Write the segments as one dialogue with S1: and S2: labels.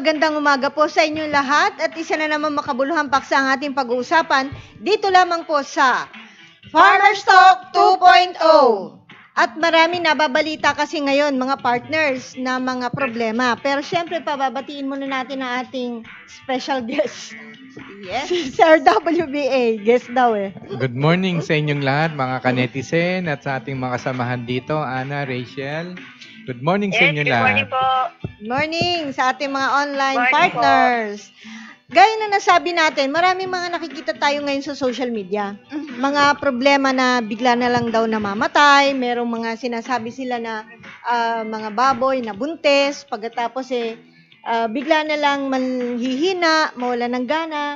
S1: magandang umaga po sa inyong lahat at isa na naman makabuluhang paksa ang ating pag-uusapan dito lamang po sa Farmers Talk 2.0. At marami nababalita kasi ngayon mga partners na mga problema. Pero syempre pababatiin muna natin ang ating special guest.
S2: Yes.
S1: Si Sir WBA. Guest daw eh.
S3: Good morning sa inyong lahat, mga kanetizen at sa ating mga kasamahan dito, Ana, Rachel. Good morning sa inyong lahat.
S2: Good morning po.
S1: Good morning sa ating mga online
S2: Morning
S1: partners. Gaya na nasabi natin, maraming mga nakikita tayo ngayon sa social media. Mga problema na bigla na lang daw namamatay, merong mga sinasabi sila na mga baboy na buntis, pagkatapos bigla na lang manghihina, mawala ng gana,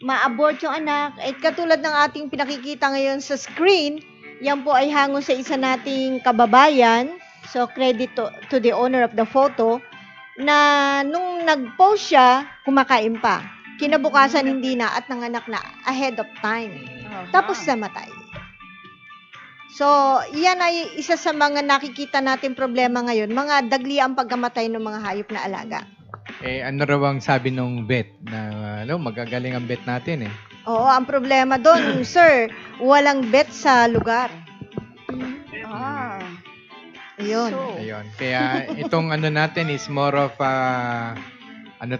S1: ma-abort yung anak. At katulad ng ating pinakikita ngayon sa screen, yan po ay hango sa isa nating kababayan. So, credit to the owner of the photo na nung nag-post siya, kumakain pa. Kinabukasan hindi na at nanganak na ahead of time. Tapos namatay. So, yan ay isa sa mga nakikita natin problema ngayon, mga dagli ang pagkamatay ng mga hayop na alaga.
S3: Ano raw ang sabi nung vet na magagaling ang vet natin eh.
S1: Oo, ang problema doon, sir, walang vet sa lugar. Ayun.
S3: Ayun. Kaya itong ano natin is more of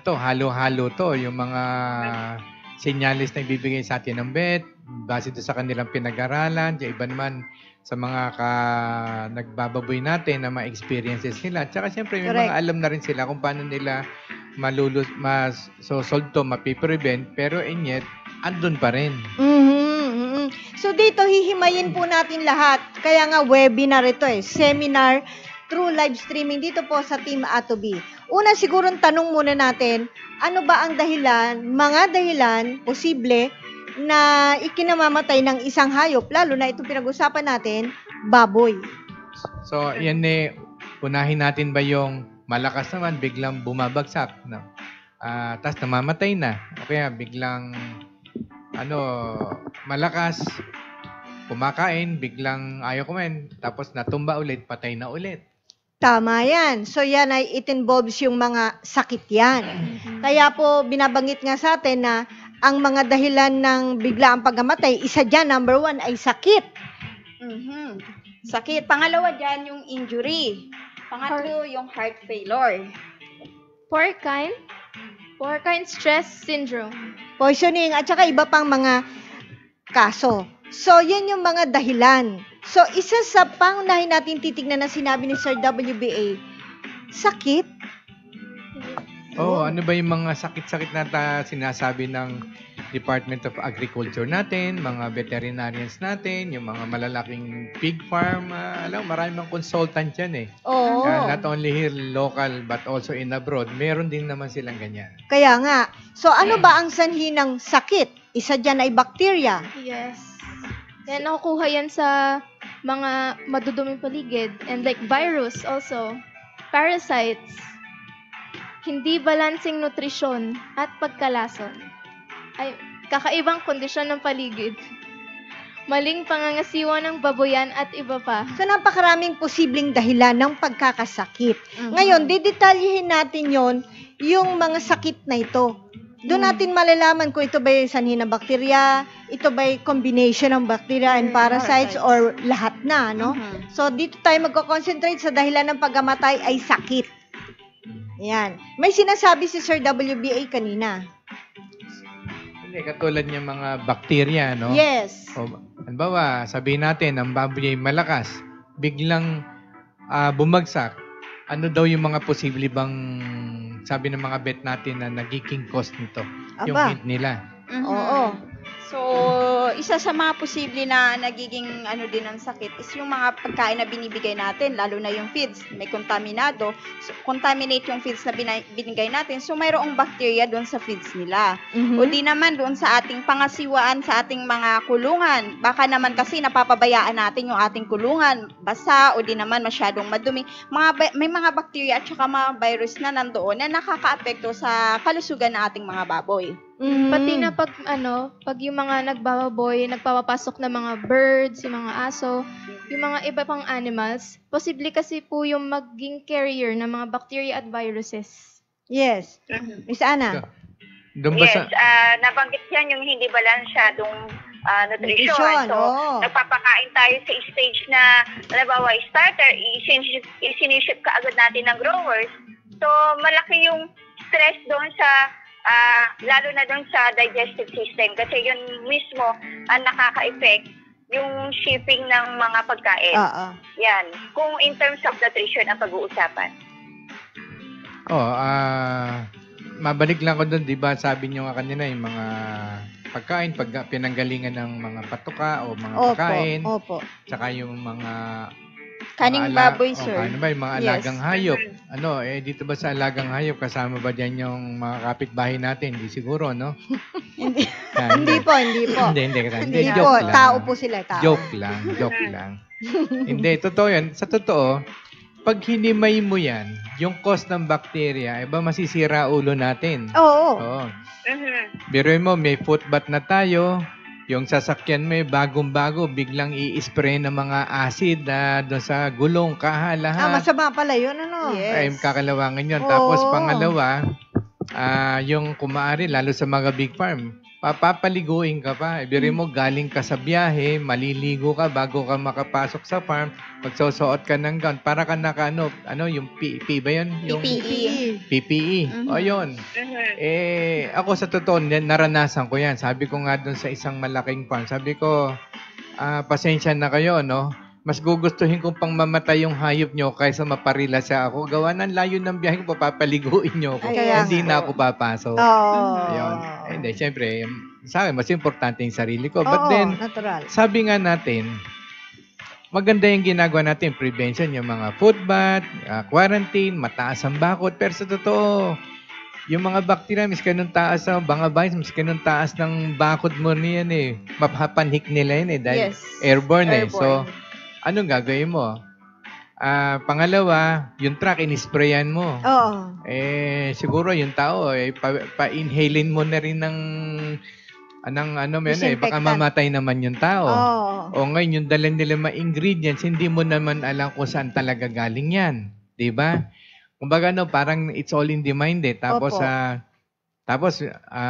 S3: halo-halo to, yung mga senyalis na ibibigay sa atin ng vet, base doon sa kanilang pinag-aralan, yung iba naman sa mga nagbababoy natin na mga experiences nila. Tsaka siyempre may mga alam na rin sila kung paano nila solve to, mapiprevent, pero in yet, andun pa rin.
S1: So dito hihimayin po natin lahat. Kaya nga webinar ito seminar through live streaming dito po sa Team Atobi. Una siguro tanong muna natin, ano ba ang mga dahilan posible na ikinamamatay ng isang hayop, lalo na itong pinag-usapan natin, baboy.
S3: So yan unahin natin ba yung malakas naman, biglang bumabagsak, no? Tapos namamatay na. O kaya biglang malakas, kumakain, biglang ayaw kumain, tapos natumba ulit, patay na ulit.
S1: Tama yan. So yan it involves yung mga sakit yan. Kaya po binabanggit nga sa atin na ang mga dahilan ng biglaang pagkamatay, isa dyan, number 1 ay sakit.
S2: Sakit. Pangalawa dyan yung injury. Pangatlo yung heart failure.
S4: Porcine stress syndrome.
S1: Poisoning at saka iba pang mga kaso. So, yan yung mga dahilan. So, isa sa pangunahin natin titignan na sinabi ni Sir WBA, sakit.
S3: Ano ba yung mga sakit-sakit na sinasabi ng Department of Agriculture natin, mga veterinarians natin, yung mga malalaking pig farm, maraming consultant yan eh.
S1: Oo.
S3: Not only here local but also in abroad, meron din naman silang ganyan.
S1: Kaya nga. So, ano ba ang sanhi ng sakit? Isa dyan ay bacteria.
S4: Yes. Yan, nakukuha yan sa mga maduduming paligid. And like virus also. Parasites. Hindi balancing nutrisyon at pagkalason. Ay, kakaibang kondisyon ng paligid. Maling pangangasiwa ng baboyan at iba pa.
S1: So, napakaraming posibleng dahilan ng pagkakasakit. Ngayon, didetalyihin natin yung mga sakit na ito. Doon natin malalaman kung ito ba yung sanhi ng bakterya, ito ba yung combination ng bacteria and parasites, or lahat na, no? So, dito tayo magko-concentrate sa dahilan ng pagkamatay ay sakit. Yan. May sinasabi si Sir WBA kanina.
S3: Hindi, katulad niya mga bakterya, no?
S1: Yes.
S3: Halimbawa, sabihin natin, ang baboy ay malakas, biglang bumagsak. Ano daw yung mga posible bang sabi ng mga vet natin na nagiging cause nito? Yung hint nila.
S1: Oo.
S2: So, isa sa mga posible na nagiging din ng sakit is yung mga pagkain na binibigay natin, lalo na yung feeds, may kontaminado. So, contaminate yung feeds na binigay natin, so mayroong bacteria doon sa feeds nila. O di naman doon sa ating pangasiwaan, sa ating mga kulungan. Baka naman kasi napapabayaan natin yung ating kulungan, basa, o di naman masyadong madumi. May mga bacteria at saka mga virus na nandoon na nakakaapekto sa kalusugan ng ating mga baboy.
S4: Pati na pag yung mga nagbababoy, nagpapapasok na mga birds, yung mga aso, yung mga iba pang animals, posible kasi po yung maging carrier ng mga bacteria at viruses.
S1: Yes. Miss Ana.
S3: Doon ba
S5: Yes,
S3: sa...
S5: nabanggit yan yung hindi balansyadong nutrition.
S1: Nutrition,
S5: So,
S1: oo.
S5: nagpapakain tayo sa stage na, halimbawa, starter, isiniship ka agad natin ng growers. So, malaki yung stress doon sa, lalo na doon sa digestive system. Kasi yun mismo ang nakaka-effect yung shipping ng mga pagkain.
S1: Oo.
S5: Yan. Kung in terms of nutrition ang pag-uusapan.
S3: Mabalik lang ko doon, di ba? Sabi nyo nga kanina, yung mga pagkain, pinanggalingan ng mga patuka o mga pagkain,
S1: Opo.
S3: tsaka yung mga
S2: Kaning
S3: mga
S2: baboy,
S3: o,
S2: sir.
S3: ano ba, yung mga
S2: Yes.
S3: alagang hayop. Dito ba sa alagang hayop, kasama ba dyan yung mga kapitbahay natin? Hindi siguro, no?
S1: Hindi.
S3: Ah,
S1: Hindi po.
S3: Hindi,
S1: Hindi po.
S3: joke lang.
S1: Tao po sila, tao.
S3: Joke lang. Hindi, totoo yan. Sa totoo, pag hinimay mo yan, yung cause ng bacteria, iba masisira ulo natin.
S1: Oo.
S3: Oo.
S5: Mhm.
S3: Biruin mo, may footbath na tayo, yung sasakyan mo, bagong-bago, biglang i-spray ng mga acid na doon sa gulong, kaha,
S1: Masama pala yun, ano?
S2: Yes.
S3: Ay, kakalawangan yun.
S1: Oo.
S3: Tapos pangalawa, yung kumaari, lalo sa mga big farm, papaliguin ka pa. Biruin mo, galing ka sa biyahe, maliligo ka bago ka makapasok sa farm, magsusuot ka ng gown, para ka yung PPE ba yun? Yung
S2: PPE.
S3: PPE.
S2: Mhm.
S3: O yun. Ako sa totoo, naranasan ko yan. Sabi ko nga doon sa isang malaking farm, sabi ko, pasensya na kayo, no? Mas gugustuhin kong pang mamatay yung hayop nyo kaysa maparila siya ako. Gawa ng layo ng biyahe ko, papapaliguin nyo ako.
S1: Ay, kaya
S3: Hindi
S1: nga.
S3: na ako papasok.
S1: Oo.
S3: Ayun. Hindi, syempre, sa akin, mas importante yung sarili ko. But
S1: Oo,
S3: then,
S1: natural.
S3: sabi nga natin, maganda yung ginagawa natin, prevention, yung mga food bath, quarantine, mataas ang bakod. Pero sa totoo, yung mga bacteria, miski nung taas ng mga virus, miski nung taas ng bakod mo niyan mapapanhik nila yun dahil
S2: Yes.
S3: airborne. So,
S2: Airborne.
S3: anong gagawin mo? Pangalawa, yung truck, inisprayan mo.
S1: Oo.
S3: Siguro yung tao, pa-inhalin mo na rin ng baka
S1: Disinfectant.
S3: mamatay naman yung tao.
S1: Oo.
S3: O ngayon, yung dala nila mga ingredients, hindi mo naman alam kung saan talaga galing yan. 'Di ba? Kumbaga, parang it's all in the mind Tapos,
S1: Opo.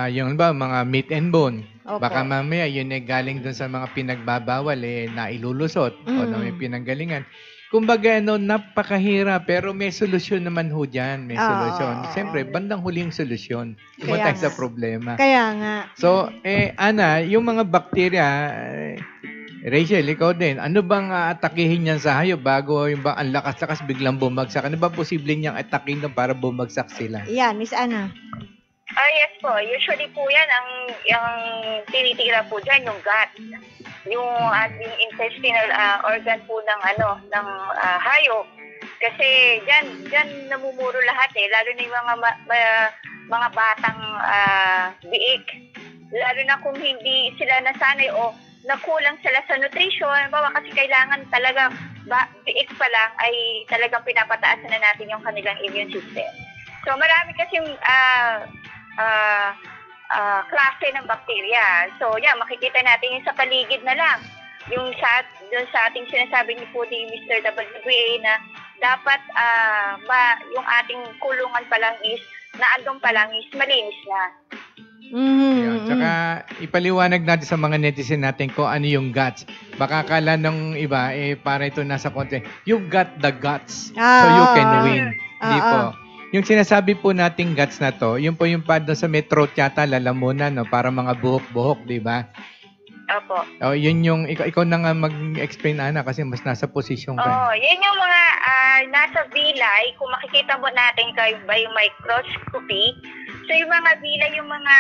S3: yung mga meat and bone.
S1: Opo.
S3: Baka mamaya, yun galing dun sa mga pinagbabawal, nailulusot. O na may pinanggalingan. Kumbaga, napakahirap, pero may solusyon naman ho dyan. May solusyon. Siyempre, bandang huling solusyon. Kung
S1: Kaya
S3: tayo sa
S1: nga.
S3: problema.
S1: Kaya nga.
S3: So, Ana, yung mga bakterya, Rachel, ikaw din, ano bang atakihin niyan sa hayop bago yung ang lakas-lakas biglang bumagsak? Ano ba posible niyang atakin para bumagsak sila?
S1: Yan, Miss Ana.
S5: Yes po. Usually po yan, yung tinitira po dyan, yung gut. Yung ating intestinal organ po ng hayop. Kasi dyan namumuro lahat lalo na yung mga batang biik. Lalo na kung hindi sila nasanay o nakulang sila sa nutrition, bawa kasi kailangan talaga biik pa lang ay talagang pinapataasan na natin yung kanilang immune system. So marami kasing klase ng bakterya. So makikita natin yung sa paligid na lang. Yung doon sa ating sinasabi ni po ni Mr. WA na dapat yung ating kulungan pa lang naandun pa lang malinis na.
S3: Yun. Tsaka ipaliwanag natin sa mga netizen natin kung ano yung guts. Baka akala ng iba, para ito nasa konti. You've got the guts, so you can win. Hindi po. Yung sinasabi po nating guts na to, yun po yung doon sa may throat yata, lalamunan, para mga buhok-buhok, di ba?
S5: Opo.
S3: Yun yung, ikaw na nga mag-explain, Ana, kasi mas nasa posisyon ka.
S5: Yun yung mga nasa villi, kung makikita mo natin by microscopy. So yung mga villi, yung mga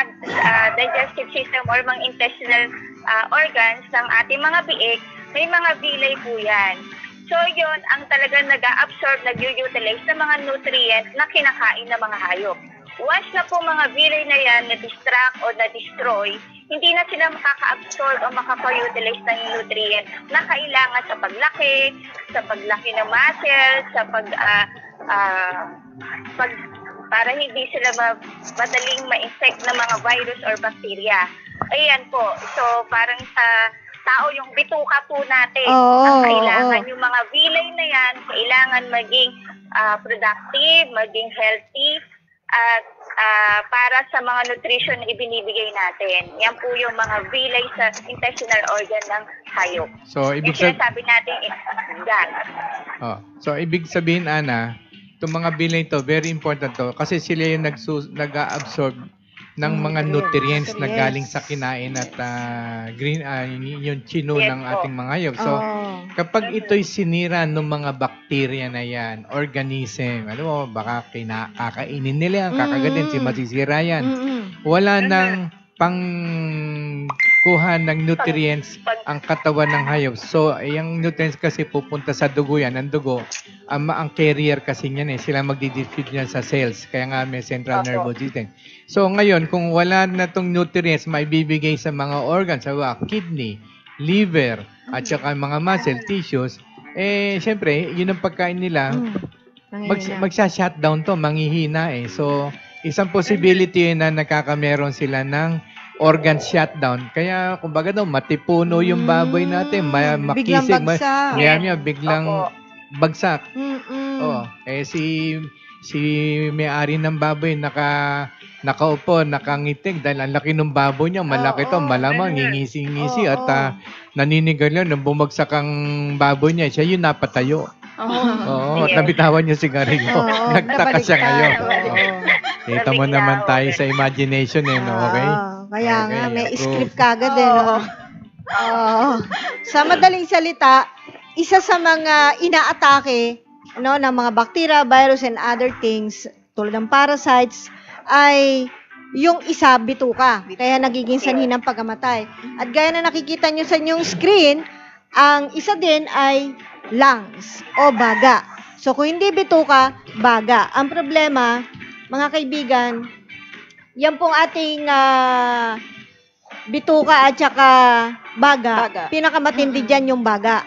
S5: digestive system or mga intestinal organs ng ating mga biik, may mga villi po yan. So yun ang talagang nag-absorb, nag-utilize ng mga nutrients na kinakain ng mga hayop. Once na po mga villi na yan na-distract o na-destroy, hindi na sila makaka-absorb o makaka-utilize ng nutrients na kailangan sa paglaki ng muscle, sa para hindi sila madaling ma-infect ng mga virus or bacteria. Ayan po. So, parang sa tao, yung bituka po natin, ang kailangan, yung mga villi na yan, kailangan maging productive, maging healthy, at para sa mga nutrition na ibinibigay natin. Yan po yung mga villi sa intestinal organ ng hayop.
S3: So,
S5: Yung
S3: ibig
S5: sinasabi natin, gut.
S3: ibig sabihin, Ana, itong mga bilay to, very important to, kasi sila yung nag-absorb ng mga nutrients na galing sa kinain at yung chino
S5: Yes
S3: ng
S5: po.
S3: ating mga hayop. So, kapag ito'y sinira ng mga bakterya na yan, organism, alam mo, baka kakainin nila yan, kakagatin, masisira yan. Wala nang pang kuha ng nutrients ang katawan ng hayop. So, yung nutrients kasi pupunta sa dugo yan. Ang dugo, ang carrier kasi niyan sila magdi-distribute yan sa cells. Kaya nga may central nervous system. So, ngayon, kung wala na tong nutrients maibibigay sa mga organs, sa kidney, liver, at saka mga muscle, tissues, syempre, yun ang pagkain nila, magsha-shutdown to, manghihina So, isang possibility na nakakameron sila ng organ shutdown. Kaya, kumbaga daw, matipuno yung baboy natin, makisig,
S1: Biglang bagsak.
S3: biglang bagsak. Si may-ari ng baboy nakaupo, nakangitig dahil ang laki ng baboy niya, malaki to, malamang ngingisi-ngisi at naninigal yun, nung bumagsak ang baboy niya, siya yung napatayo. At nabitawan niya sigarilyo. Nagtaka siya ngayon. Kita mo naman tayo sa imagination okay?
S1: Kaya nga,
S3: Okay,
S1: may
S3: approve.
S1: script kagad no? Sa madaling salita, isa sa mga inaatake ng mga bacteria, virus, and other things, tulad ng parasites, ay yung isa, bituka. Kaya nagiging sanhi ng pagkamatay. At gaya na nakikita nyo sa inyong screen, ang isa din ay lungs o baga. So, kung hindi bituka, baga. Ang problema, mga kaibigan, yan pong ating bituka at saka baga. Pinakamatindi dyan yung baga.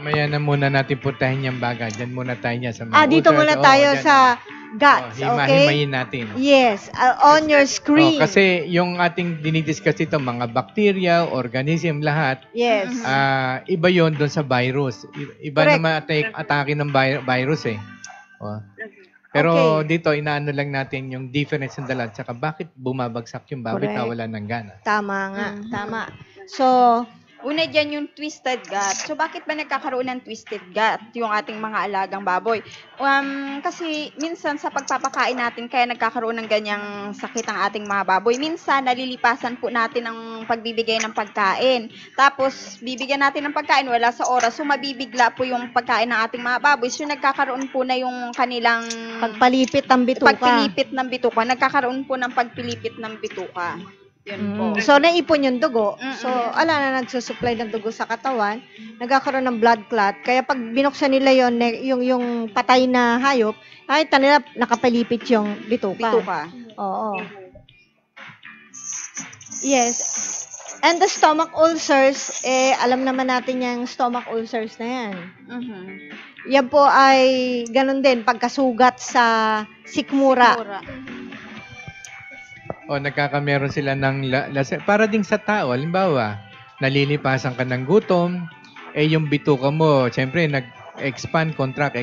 S3: Mamaya na muna natin puntahin yung baga. Diyan muna tayo niya sa mga
S1: Dito muna tayo
S3: dyan.
S1: sa guts, okay?
S3: Himahin natin.
S1: Yes, on your screen.
S3: Kasi yung ating dinidiscuss ito, mga bacteria, organism, lahat,
S1: Yes.
S3: iba yon doon sa virus. Iba
S1: Correct.
S3: naman atake ng virus Pero dito, inaano lang natin yung difference ng dalawa. Tsaka bakit bumabagsak yung baboy
S1: Correct.
S3: na wala ng gana.
S1: Tama nga, tama. So,
S2: Una dyan yung twisted gut. So, bakit ba nagkakaroon ng twisted gut yung ating mga alagang baboy? Kasi minsan sa pagpapakain natin, kaya nagkakaroon ng ganyang sakit ang ating mga baboy. Minsan, nalilipasan po natin ang pagbibigay ng pagkain. Tapos, bibigyan natin ng pagkain, wala sa oras. So, mabibigla po yung pagkain ng ating mga baboy. So, nagkakaroon po na yung kanilang
S1: pagpalipit ng bituka.
S2: pagpilipit ng bituka. Nagkakaroon po ng pagpilipit ng bituka. Yun po.
S1: So, naipon yung dugo.
S2: Mm-mm.
S1: So, ala na nagsusupply ng dugo sa katawan. Nagkakaroon ng blood clot. Kaya pag binuksan nila yung patay na hayop, nakita nila nakapalipit yung bituka.
S2: Bituka.
S1: Oo. Yes. And the stomach ulcers, alam naman natin yung stomach ulcers na yan.
S2: Mhm.
S1: Yan po ay ganun din, pagkasugat sa sikmura.
S2: Mura.
S3: Nagkakameron sila ng para ding sa tao, halimbawa, nalilipasan ka ng gutom, yung bituka mo, syempre, expand, contract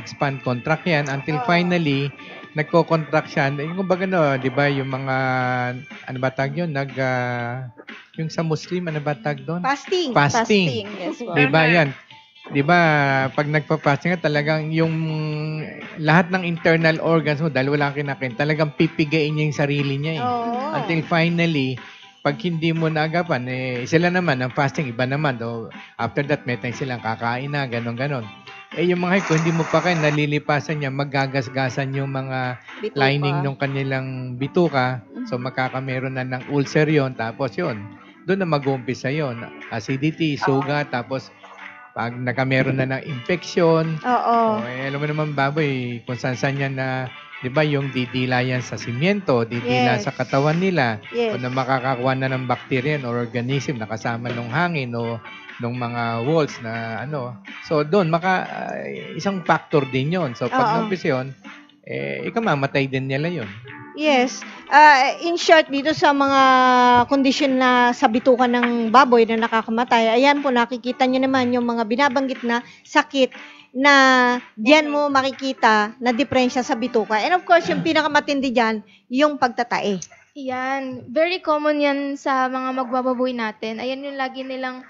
S3: yan, until finally, nagko-contract siya. Kumbaga, di ba, yung mga, ano ba tag yun? Yung sa Muslim, ano ba tag doon?
S1: Fasting.
S2: Yes po.
S3: Di ba, yan? Di ba, pag nagpa-fasting ka, talagang yung lahat ng internal organs mo, dahil wala kang kinakain, talagang pipigain niya yung sarili niya.
S1: Oo.
S3: Until finally, pag hindi mo naagapan, sila naman, ang fasting, iba naman. After that, may time silang kakain na, ganon-ganon. Yung mga kung hindi mo pa kayo, nalilipasan niya, magagasgasan yung mga
S2: Bituka.
S3: lining ng kanilang bituka. So, makakameron na ng ulcer yon. Tapos yun, doon na mag-uumpisa yun. Acidity, sugat, tapos pag nakameron na ng infection,
S1: Oo.
S3: alam mo naman baboy, kung saan yan na, di ba, yung didila yan sa simyento, didila
S1: Yes.
S3: sa katawan nila,
S1: Yes.
S3: o na makakakuha na ng bacteria or organism na kasama ng hangin o ng mga walls na So, doon, isang factor din yon. So, pag
S1: Oo.
S3: nampis yun, ikamamatay din nila yun.
S1: Yes. In short, dito sa mga kondisyon na sa bitukan ng baboy na nakakamatay, ayan po, nakikita nyo naman yung mga binabanggit na sakit na diyan mo makikita na diferensya sa bituka. And of course, yung pinakamatindi diyan, yung pagtatae.
S4: Yan. Very common yan sa mga magbababoy natin. Ayan yung lagi nilang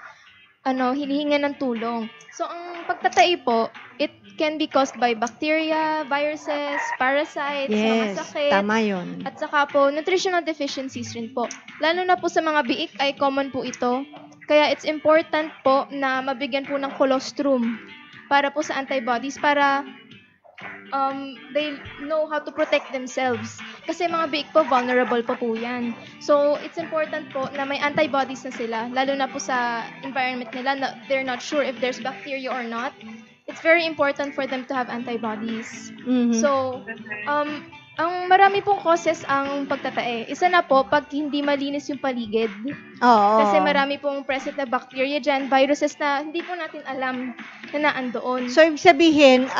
S4: hinihinga ng tulong. So, ang pagtatai po, it can be caused by bacteria, viruses, parasites, mga
S1: Yes,
S4: sakit.
S1: tama yun.
S4: At saka po, nutritional deficiencies rin po. Lalo na po sa mga biik ay common po ito. Kaya it's important po na mabigyan po ng colostrum para po sa antibodies para they know how to protect themselves. Kasi mga biik po, vulnerable pa po yan. So, it's important po na may antibodies na sila, lalo na po sa environment nila na they're not sure if there's bacteria or not. It's very important for them to have antibodies.
S1: Mhm.
S4: So, ang marami pong causes ang pagtatae. Isa na po, pag hindi malinis yung paligid.
S1: Oo.
S4: Kasi marami pong present na bacteria dyan, viruses na hindi po natin alam na naandoon.
S1: So, ibig sabihin,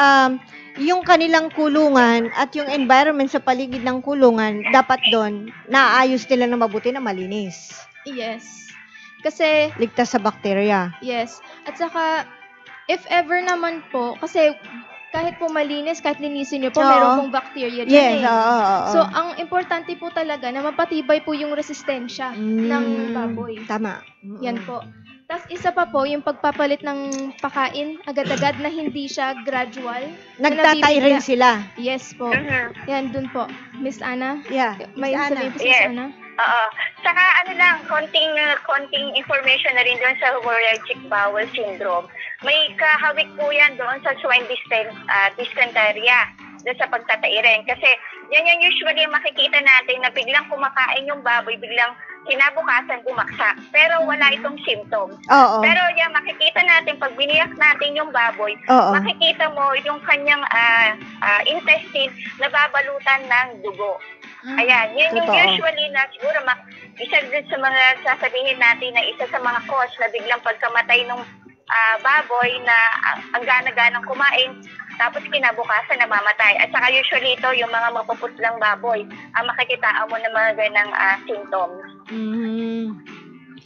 S1: yung kanilang kulungan at yung environment sa paligid ng kulungan, dapat doon, naayos nila na mabuti na malinis.
S4: Yes. Kasi,
S1: Ligtas sa bakterya.
S4: yes. At saka, if ever naman po, kasi kahit po malinis, kahit linisin nyo po,
S1: Oo.
S4: meron pong bacteria dyan
S1: Yes,
S4: eh.
S1: oo.
S4: So, ang importante po talaga na mapatibay po yung resistensya ng baboy.
S1: Tama.
S4: Yan po. Tapos isa pa po, yung pagpapalit ng pakain agad-agad na hindi siya gradual. na
S1: Nagtatay
S4: nabibigla.
S1: rin sila.
S4: Yes po.
S5: Mhm.
S4: Yan, dun po. Miss Ana?
S1: Yeah.
S4: May
S1: Miss Ana.
S4: sabihin po si
S5: Yes.
S4: Miss Ana?
S5: Oo. Saka konting information na rin doon sa hemorrhagic bowel syndrome. May kahawik po yan doon sa swine dysentery doon sa pagtatai rin. Kasi yan yung usually makikita natin na biglang kumakain yung baboy, biglang kinabukasan bumaksak. Pero wala itong symptoms.
S1: Oo.
S5: Pero yan, makikita natin, pag biniyak natin yung baboy,
S1: Oo.
S5: makikita mo yung kanyang intestine na babalutan ng dugo. Ayan, yan yung
S1: Totoo.
S5: usually na siguro isa din sa mga sasabihin natin na isa sa mga cause na biglang pagkamatay ng baboy na ang gana-ganang kumain, tapos kinabukasan namamatay. At saka usually ito, yung mga mapuputlang baboy, ang makikitaan mo ng mga ganang symptoms.
S1: Mhm.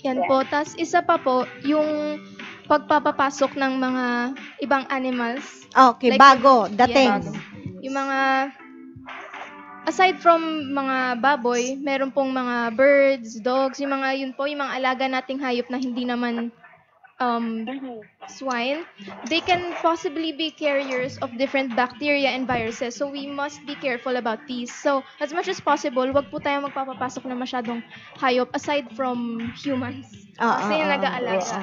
S4: Yan po. Tapos isa pa po, yung pagpapapasok ng mga ibang animals.
S1: Okay,
S4: Like,
S1: bago,
S4: yeah,
S1: dating.
S4: bago. Yung mga, aside from mga baboy, meron pong mga birds, dogs, yung mga yun po, yung mga alaga nating hayop na hindi naman swine, they can possibly be carriers of different bacteria and viruses. So we must be careful about these. So as much as possible, wag po tayo magpapapasok na masyadong hayop aside from humans. Kasi yung nag-aalaga.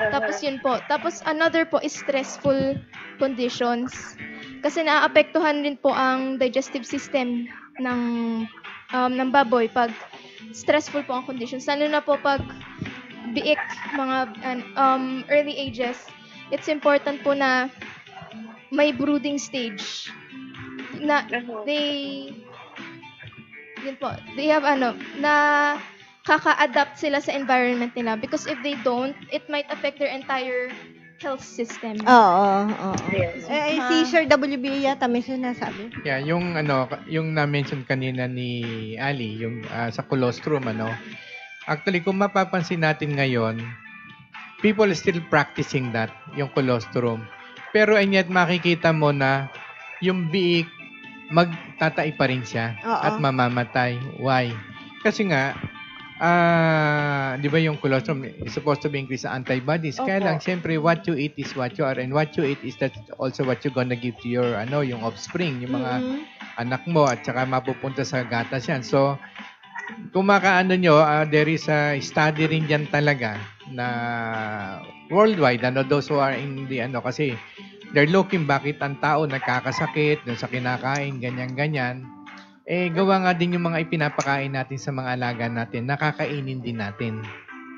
S4: Tapos yun po. Tapos another po is stressful conditions. Kasi naaapektuhan rin po ang digestive system ng baboy pag stressful po ang conditions. Lalo na po pag biik, mga early ages, it's important po na may brooding stage. Na they have na kaka-adapt sila sa environment nila because if they don't, it might affect their entire health system.
S1: Oo.
S5: Yes.
S1: Si Sir WB yata may sinasabi.
S3: Yeah, yung na-mention kanina ni Ali, yung sa colostrum, actually, kung mapapansin natin ngayon, people are still practicing that, yung colostrum. Pero and yet, makikita mo na yung biik, magtatai pa rin siya
S1: Oo.
S3: at mamamatay. Why? Kasi nga, di ba yung colostrum is supposed to be increase sa antibodies. Kaya
S1: Opo.
S3: lang, siyempre, what you eat is what you are. And what you eat is that also what you're gonna give to your, yung offspring, yung mga anak mo, at saka mapupunta sa gatas yan. So, kung makaano nyo, there is a study rin dyan talaga na worldwide, those who are in the, kasi they're looking bakit ang tao nagkakasakit dun sa kinakain, ganyan-ganyan. Gawa nga din yung mga ipinapakain natin sa mga alaga natin, nakakainin din natin.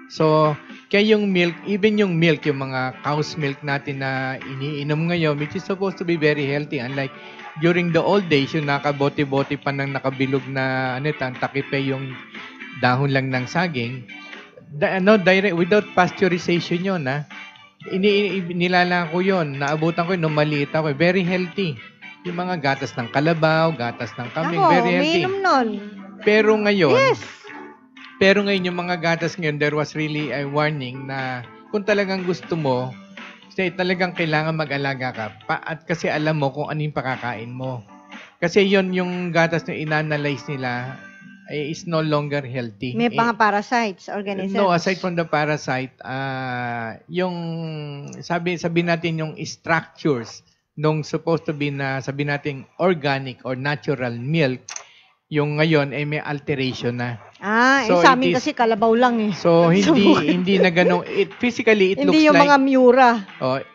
S3: So, kaya yung milk, even yung milk, yung mga cow's milk natin na iniinom ngayon, which is supposed to be very healthy, unlike during the old days, yung nakabote-bote pa ng nakabilog na takipe yung dahon lang ng saging, direct, without pasteurization yun, nilala ko yun, naabutan ko yun, nung maliit ako, very healthy. Yung mga gatas ng kalabaw, gatas ng kambing,
S1: Ako,
S3: very healthy.
S1: umiinom nun.
S3: Pero ngayon,
S1: Yes.
S3: yung mga gatas ngayon, there was really a warning na kung talagang gusto mo, talagang kailangan mag-alaga ka. At kasi alam mo kung ano yung pakakain mo. Kasi yon yung gatas na inanalyze nila is no longer healthy.
S1: May mga parasites, organisms.
S3: No, aside from the parasite, yung sabi natin yung structures nung supposed to be na sabi natin organic or natural milk, yung ngayon ay may alteration na. So,
S1: sa amin kasi kalabaw lang eh.
S3: So hindi na ganong physically it
S1: Hindi
S3: looks
S1: yung
S3: like
S1: mga miura.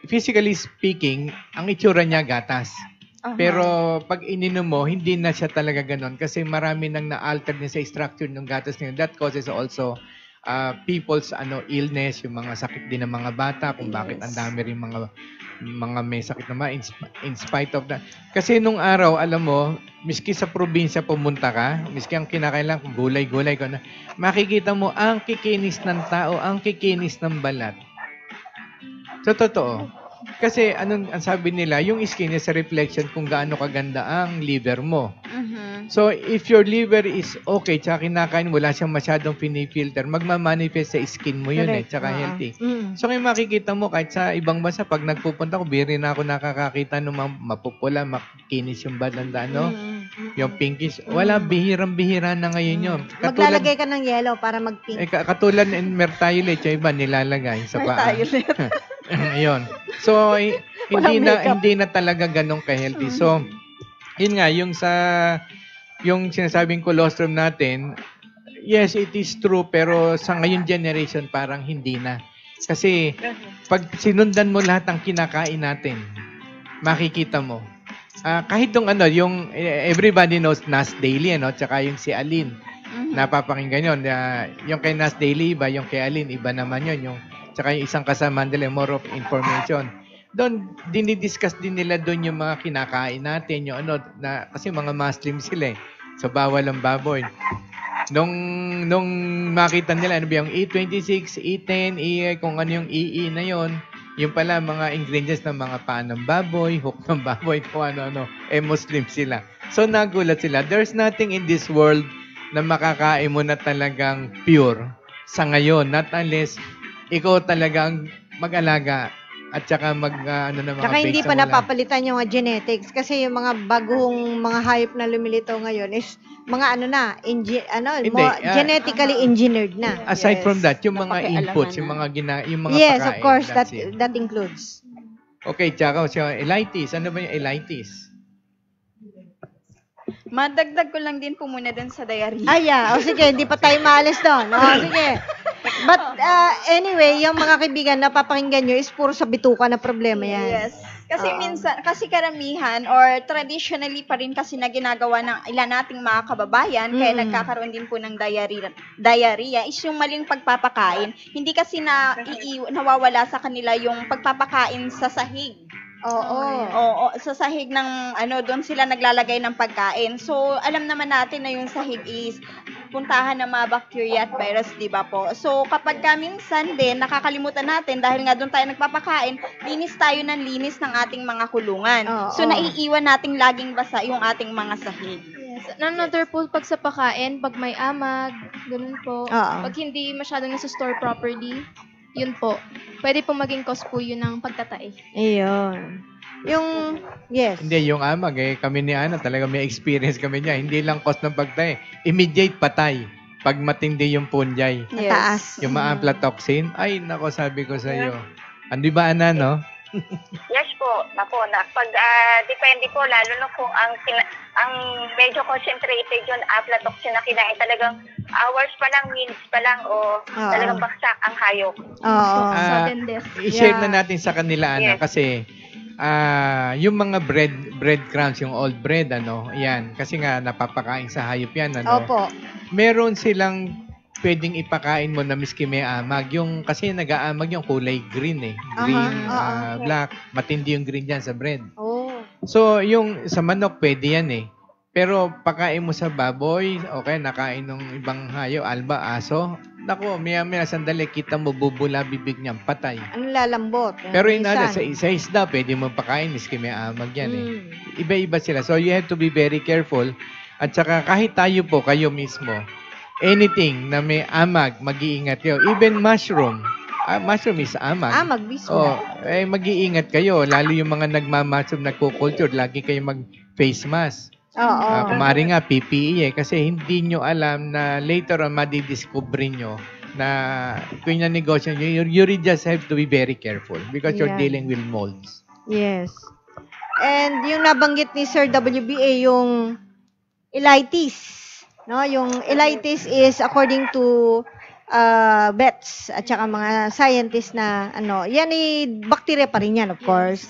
S3: physically speaking, ang itsura niya gatas. Pero pag ininom mo, hindi na siya talaga ganon kasi marami nang na-alter din sa structure ng gatas niya. That causes also people's illness, yung mga sakit din ng mga bata, kung bakit ang dami rin mga may sakit naman in spite of that. Kasi nung araw, alam mo, miski sa probinsya pumunta ka, miski ang kinakailangan gulay-gulay ko na, makikita mo ang kikinis ng tao, ang kikinis ng balat. So, totoo. Kasi ang sabi nila, yung skin is a reflection kung gaano kaganda ang liver mo. So, if your liver is okay, tsaka kinakain, wala siyang masyadong pinifilter, magmamanifest sa skin mo yun tsaka healthy. So, kaya makikita mo, kahit sa ibang bansa, pag nagpupunta ko, biri na ako nakakakita ng mapupula, makinis yung balanda, yung pinkish. Wala, bihirang-bihira na ngayon yun.
S1: Maglalagay ka ng yellow para mag-pink.
S3: Katulad ng merthiolate, yung iba nilalagay sa paa. Ayun. So, hindi na talaga ganong ka-healthy. So, yun nga, yung sinasabing colostrum natin, yes, it is true, pero sa ngayon generation, parang hindi na. Kasi, pag sinundan mo lahat ng kinakain natin, makikita mo. Kahit yung everybody knows Nas Daily, tsaka yung si Aline, napapakinggan yun. Yung kay Nas Daily, iba, yung kay Aline, iba naman yun. Tsaka yung isang kasama nila, more of information. Doon, dinidiscuss din nila doon yung mga kinakain natin, kasi mga Muslim sila so bawal ang baboy. Nung makita nila, yung E26, E10, kung ano yung EE na yon, yung pala mga ingredients ng mga paa ng baboy, hook ng baboy, kung ano, Muslim sila. So nagulat sila, there's nothing in this world na makakain mo na talagang pure sa ngayon, not unless ikaw talagang mag-alaga at saka mga
S1: Tsaka hindi pa napapalitan yung mga genetics kasi yung mga bagong mga hayop na lumilitaw ngayon is mga genetically engineered na.
S3: Aside from that, yung mga inputs, yung mga
S1: yes,
S3: pagkain.
S1: Of course, that includes.
S3: Okay, tsaka elitis. Ano ba yung elitis?
S2: Madagdag ko lang din po muna dun sa diarrhea.
S1: Sige, hindi pa tayo maalis doon. Sige. But anyway, yung mga kaibigan na papakinggan nyo is puro sa bituka na problema yan.
S2: Yes. Kasi karamihan or traditionally pa rin kasi na ginagawa ng ilan nating mga kababayan, kaya nagkakaroon din po ng diarrhea is yung maling pagpapakain. Hindi kasi nawawala sa kanila yung pagpapakain sa sahig. Oo, sa sahig ng doon sila naglalagay ng pagkain. So, alam naman natin na yung sahig is puntahan ng mga bacteria at virus, di ba po? So, kapag minsan din, nakakalimutan natin dahil nga doon tayo nagpapakain, linis tayo ng linis ng ating mga kulungan. So, naiiwan nating laging basa yung ating mga sahig.
S4: Yes. Another po, pag sa pagkain, pag may amag, ganun po. Pag hindi masyadong nasa-store properly, yun po. Pwede po maging cause po yun ng pagtatae.
S1: Ayun. Yes.
S3: Hindi, yung amag kami ni Ana, talaga may experience kami niya. Hindi lang cause ng pagtae. Immediate patay. Pag matindi yung punjay.
S1: Yes. Taas.
S3: Yung aflatoxin. Ay, nako, sabi ko sa iyo. Andi ba, Ana, no?
S5: Yes po. Pag depende po, lalo na kung ang medyo concentrated yung aflatoxin na kinain, talagang hours pa lang, minutes pa lang, talagang baksak ang hayop.
S4: Sudden death.
S3: I-share na natin sa kanila, Ana, kasi yung mga breadcrumbs, yung old bread, yan, kasi nga napapakain sa hayop yan,
S1: Opo.
S3: Meron silang pwedeng ipakain mo na miski may amag. Kasi nag-aamag yung kulay green Green, black. Matindi yung green dyan sa bread. So, yung sa manok, pwede yan Pero pakain mo sa baboy, okay, nakain ng ibang hayo, alba, aso, naku, maya sandali, kita mo bubula bibig niyan, patay.
S1: Ano lalambot?
S3: Pero sa isda, pwede mo pakain, miski may amag yan Iba-iba sila. So, you have to be very careful. At saka, kahit tayo po, kayo mismo, anything na may amag, mag-iingat yun. Even mushroom. mushroom is amag.
S1: Amag mismo.
S3: Oh, mag-iingat kayo. Lalo yung mga nagma-mushroom nagko-culture, lagi kayo mag-face mask.
S1: Oo.
S3: Kumari nga, PPE kasi hindi nyo alam na later on madidiscover nyo na kung yung negosyo nyo, you really just have to be very careful because you're
S1: Yeah.
S3: dealing with molds.
S1: Yes. And yung nabanggit ni Sir WBA, yung ilitis. No? Yung ilitis is according to vets at saka mga scientists na yan ay bacteria pa rin yan, of course.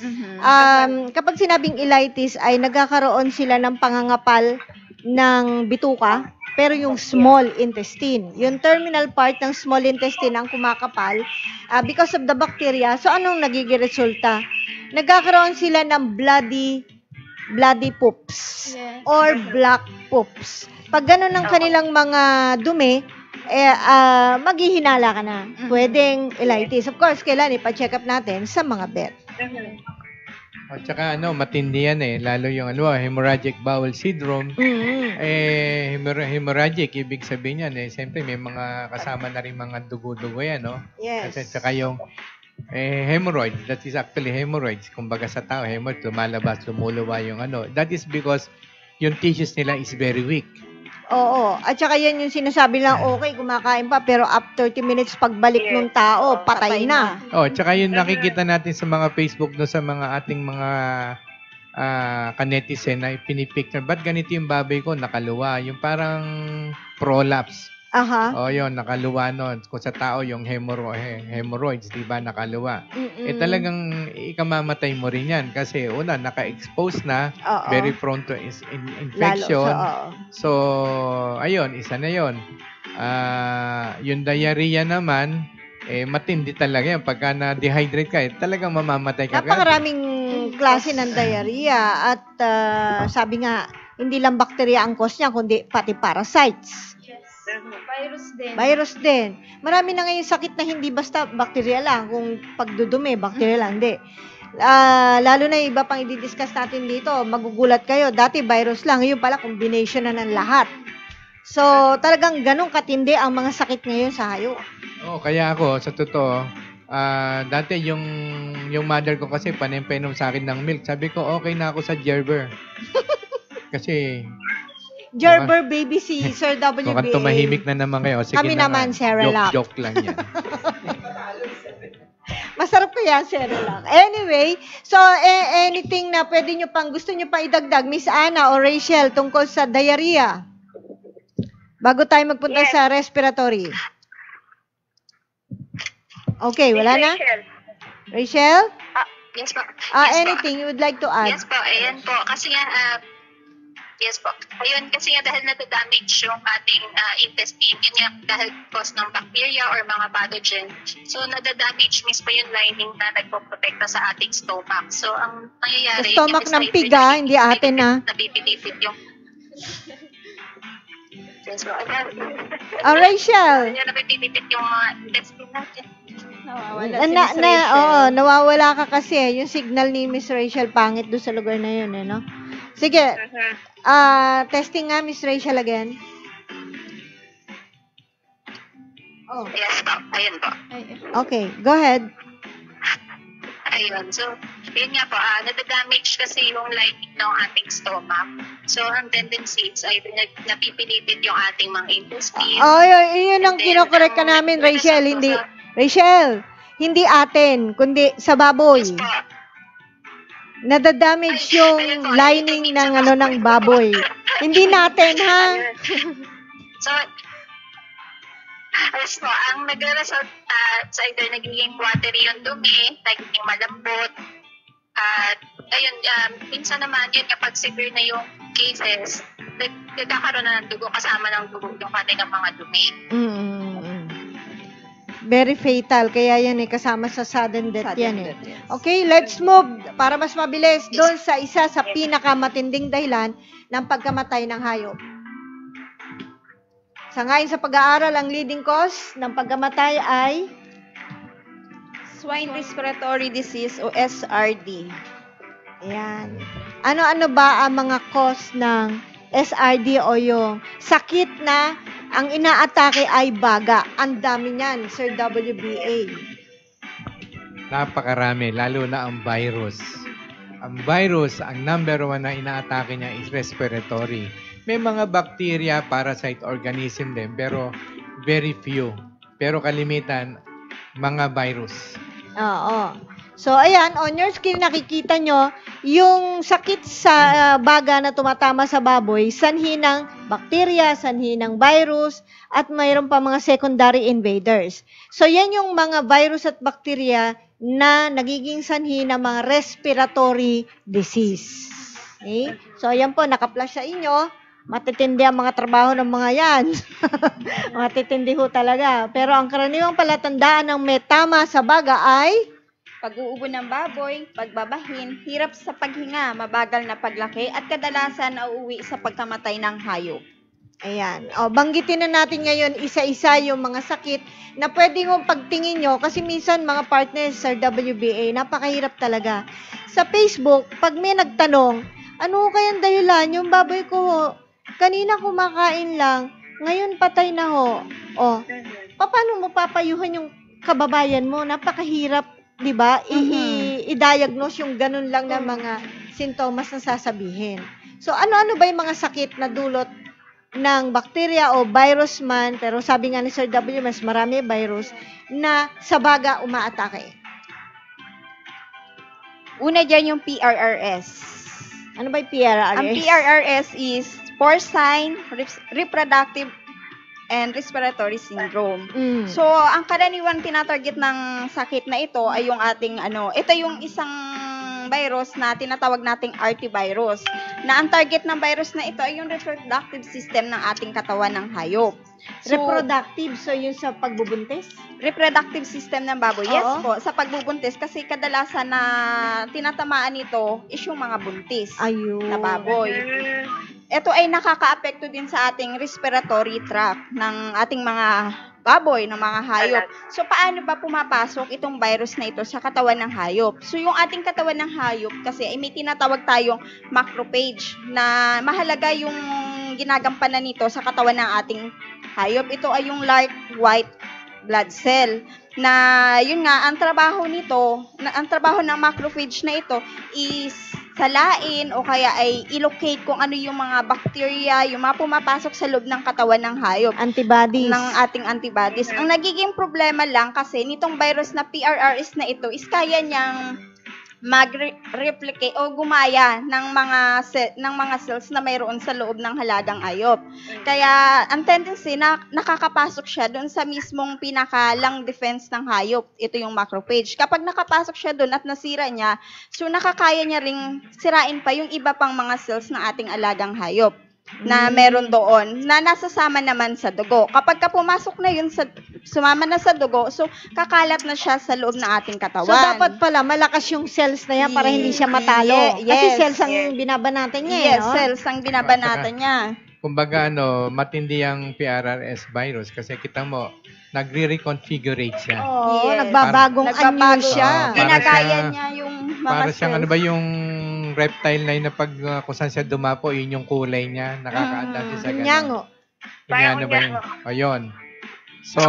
S1: Kapag sinabing ilitis ay nagkakaroon sila ng pangangapal ng bituka, pero yung small intestine, yung terminal part ng small intestine ang kumakapal because of the bacteria. So anong nagiging resulta? Nagkakaroon sila ng bloody poops
S4: Yes.
S1: or black poops. Pag ganun ang kanilang mga dumi, maghihinala ka na. Pwedeng ilitis. Of course, kailan ipa-check up natin sa mga vet.
S3: At saka matindi yan lalo yung hemorrhagic bowel syndrome. Hemorrhagic, ibig sabihin yan siyempre may mga kasama na rin mga dugo-dugo yan, no?
S1: Yes.
S3: Kasi saka yung hemorrhoid, that is actually hemorrhoids. Kumbaga sa tao, hemorrhoid, lumalabas, lumuluwa yung that is because yung tissues nila is very weak.
S1: Oo. At saka yan yung sinasabi lang, okay, kumakain pa, pero after 30 minutes pagbalik ng tao, patay na.
S3: Tsaka yung nakikita natin sa mga Facebook sa mga ating mga kanetizen na pinipicture. Ba't ganito yung baboy ko? Nakaluwa. Yung parang prolapse.
S1: Aha.
S3: Yun, nakaluwa nun. Kung sa tao, yung hemorrhoids, di ba, nakaluwa. Talagang ikamamatay mo rin yan. Kasi una, naka-expose na,
S1: Oo.
S3: very prone to infection.
S1: Lalo,
S3: So, ayun, isa na yun. Yung diarrhea naman, matindi talaga yan. Pagka na-dehydrate ka, talagang mamamatay ka.
S1: Napakaraming klase ng diarrhea at sabi nga, hindi lang bacteria ang cause niya, kundi pati parasites. Virus din. Marami na ngayon sakit na hindi basta bacteria lang. Kung pagdudumi, bacteria lang. Hindi. Lalo na iba pang i-discuss natin dito. Magugulat kayo. Dati virus lang. Yun pala, combination na ng lahat. So, talagang ganun katindi ang mga sakit ngayon sa hayop.
S3: Kaya ako, sa totoo, dati yung mother ko kasi panimpainom sa akin ng milk. Sabi ko, okay na ako sa Gerber. Kasi
S1: Gerber baby si Sir WBA.
S3: mukhang tumahimik na naman kayo. Sige
S1: Kami
S3: na
S1: naman,
S3: nga.
S1: Cerelac.
S3: Joke lang yan.
S1: Masarap kaya, Cerelac. Anyway, so anything na pwede nyo pang, gusto nyo pang idagdag, Miss Ana o Rachel, tungkol sa diarrhea? Bago tayo magpunta sa respiratory. Okay, wala na? Rachel?
S6: Yes po.
S1: Anything you would like to add?
S6: Yes po, ayan po. Kasi nga, yes po. Ayun, kasi nga dahil nadadamage yung ating intestine, yun nga dahil cause ng bacteria or mga pathogen. So, nadadamage mismo yung lining na nagpoprotekta sa ating stomach. So, ang nangyayari...
S1: Sa stomach ng piga, hindi atin na.
S6: Napipilipit yung... Yes po.
S1: Rachel?
S6: Napipilipit yung mga intestine natin.
S1: Nawawala ka kasi yung signal ni Miss Rachel pangit doon sa lugar na yun, no? Sige. Testing nga, Miss Rachel again.
S6: Yes po. Ayun po.
S1: Okay, go ahead.
S6: Ayun. So, yun nga po, nadadamage kasi yung lining ng ating stomach. So, ang tendency is ay napipilipit yung ating mga intestine.
S1: Yun ang kinokorek ka namin, Rachel. Hindi atin, kundi sa baboy.
S6: Yes po.
S1: Nadadamage yung lining ng baboy. Hindi natin, ha?
S6: So, yes po, ang nag-result sa either nagiging watery yung dumi, nagiging malambot, at ayun, minsan naman yun kapag severe na yung cases, nagkakaroon na ng dugo kasama ng dugo yung kanilang mga dumi.
S1: Very fatal, kaya yan kasama sa sudden death yan . Okay, let's move para mas mabilis doon sa isa sa pinakamatinding dahilan ng pagkamatay ng hayop. Sangayon sa pag-aaral, ang leading cause ng pagkamatay ay
S2: Swine Respiratory Disease o SRD.
S1: Ayan. Ano-ano ba ang mga cause ng SRD o yung sakit na ang inaatake ay baga? Ang dami niyan, Sir WBA.
S3: Napakarami, lalo na ang virus. Ang virus, ang number one na inaatake niya is respiratory. May mga bacteria, parasite organism din, pero very few. Pero kalimitan, mga virus.
S1: Oo. So, ayan, on your screen nakikita nyo yung sakit sa baga na tumatama sa baboy, sanhi ng bacteria, sanhi ng virus, at mayroon pa mga secondary invaders. So, yan yung mga virus at bacteria na nagiging sanhi ng mga respiratory disease. Okay? So, ayan po, naka-flash sa inyo. Matitindi ang mga trabaho ng mga yan. Matitindi ho talaga. Pero ang karaniwang palatandaan ng may tama sa baga ay
S2: Pag-uubo ng baboy, pagbabahin, hirap sa paghinga, mabagal na paglaki, at kadalasan nauuwi sa pagkamatay ng hayop.
S1: ayan. O, banggitin na natin ngayon isa-isa yung mga sakit na pwede mong pagtingin nyo kasi minsan mga partners sa WBA, napakahirap talaga. Sa Facebook, pag may nagtanong, ano kayang dahilan yung baboy ko ho? Kanina kumakain lang, ngayon patay na ho. O, paano mo papayuhan yung kababayan mo? Napakahirap, 'di ba? I-diagnose yung ganun lang na mga sintomas na sasabihin. So ano-ano ba yung mga sakit na dulot ng bacteria o virus man, pero sabi nga ni Sir W, mas marami virus na sa baga umaatake.
S2: Una dyan yung PRRS.
S1: Ano ba yung PRRS?
S2: Ang PRRS is Porcine Reproductive and Respiratory Syndrome.
S1: Mm.
S2: So, ang karaniwan tinatarget ng sakit na ito ay yung ating ito yung isang virus na tinatawag nating RT-virus. Na ang target ng virus na ito ay yung reproductive system ng ating katawan ng hayop. So,
S1: Reproductive, so yun sa pagbubuntis?
S2: reproductive system ng baboy. Yes
S1: Oo.
S2: po, sa pagbubuntis kasi kadalasan na tinatamaan nito is yung mga buntis
S1: Ayun.
S2: na baboy. Ito ay nakakaapekto din sa ating respiratory tract ng ating mga baboy, ng mga hayop. So, paano ba pumapasok itong virus na ito sa katawan ng hayop? So, yung ating katawan ng hayop kasi ay may tinatawag tayong macrophage na mahalaga yung ginagampanan nito sa katawan ng ating hayop. Ito ay yung large white blood cell na yun nga, ang trabaho ng macrophage na ito is salain o kaya ay i-locate kung ano yung mga bacteria, yung mga pumapasok sa loob ng katawan ng hayop
S1: Antibodies.
S2: ng ating antibodies. Ang nagiging problema lang kasi nitong virus na PRRS na ito is kaya niyang mag-replicate o gumaya ng mga cells na mayroon sa loob ng halagang hayop. Kaya ang tendency na nakakapasok siya doon sa mismong pinaka-lung defense ng hayop. Ito yung macrophage. Kapag nakapasok siya doon at nasira niya, so nakakaya niya ring sirain pa yung iba pang mga cells ng ating alagang hayop na meron doon na nasasama naman sa dugo. Kapag pumasok na yun, sumama na sa dugo, so kakalat na siya sa loob ng ating katawan.
S1: So, dapat pala malakas yung cells na yan para hindi siya matalo. Kasi
S2: Yes.
S1: cells ang binabanatan niya,
S2: Yes,
S1: no?
S2: cells ang binabanatan niya.
S3: Kumbaga, matindi ang PRRS virus kasi kita mo, nagre-reconfigurate siya.
S1: Oo,
S2: Yes.
S1: nagbabagong anyo siya.
S3: Para
S2: Ginagaya
S3: siya-
S2: niya yung mga
S3: Para
S2: cells.
S3: siyang yung reptile na yun na pag kung saan siya dumapo, yun yung kulay niya. Nakakaandar siya sa ganun.
S1: Kunyango.
S3: Kunyano ba yun? Ayun. So,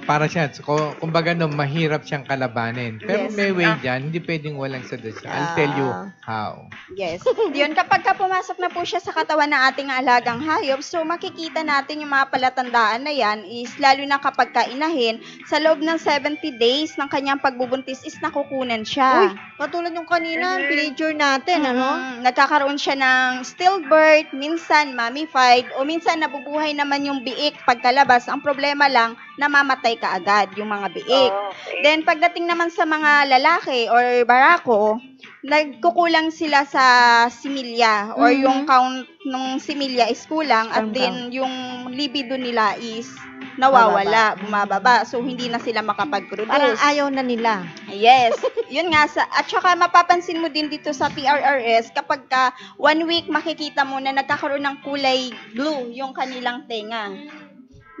S3: para siya, kumbaga mahirap siyang kalabanin. Pero
S2: Yes.
S3: may way dyan, hindi pwedeng walang sadya. I'll tell you how.
S2: Yes. Yun, kapag pumasok na po siya sa katawan ng ating alagang hayop, so makikita natin yung mga palatandaan na yan is lalo na kapag kainahin, sa loob ng 70 days ng kanyang pagbubuntis is nakukunan
S1: Uy,
S2: siya.
S1: katulad yung kanina, picture natin, ano?
S2: Nagkakaroon siya ng stillbirth, minsan mummified, o minsan nabubuhay naman yung biik pagkalabas. Ang problema lang, namamatay kaagad yung mga biik.
S5: Okay.
S2: Then, pagdating naman sa mga lalaki or barako, nagkukulang sila sa similya or yung count ng similya is kulang at
S1: Sperm
S2: then yung libido nila is nawawala, bumababa. So, hindi na sila
S1: Parang
S2: makapag-produce.
S1: ayaw na nila.
S2: Yes. Yun nga. At saka mapapansin mo din dito sa PRRS, kapag 1 week makikita mo na nagkakaroon ng kulay blue yung kanilang tenga.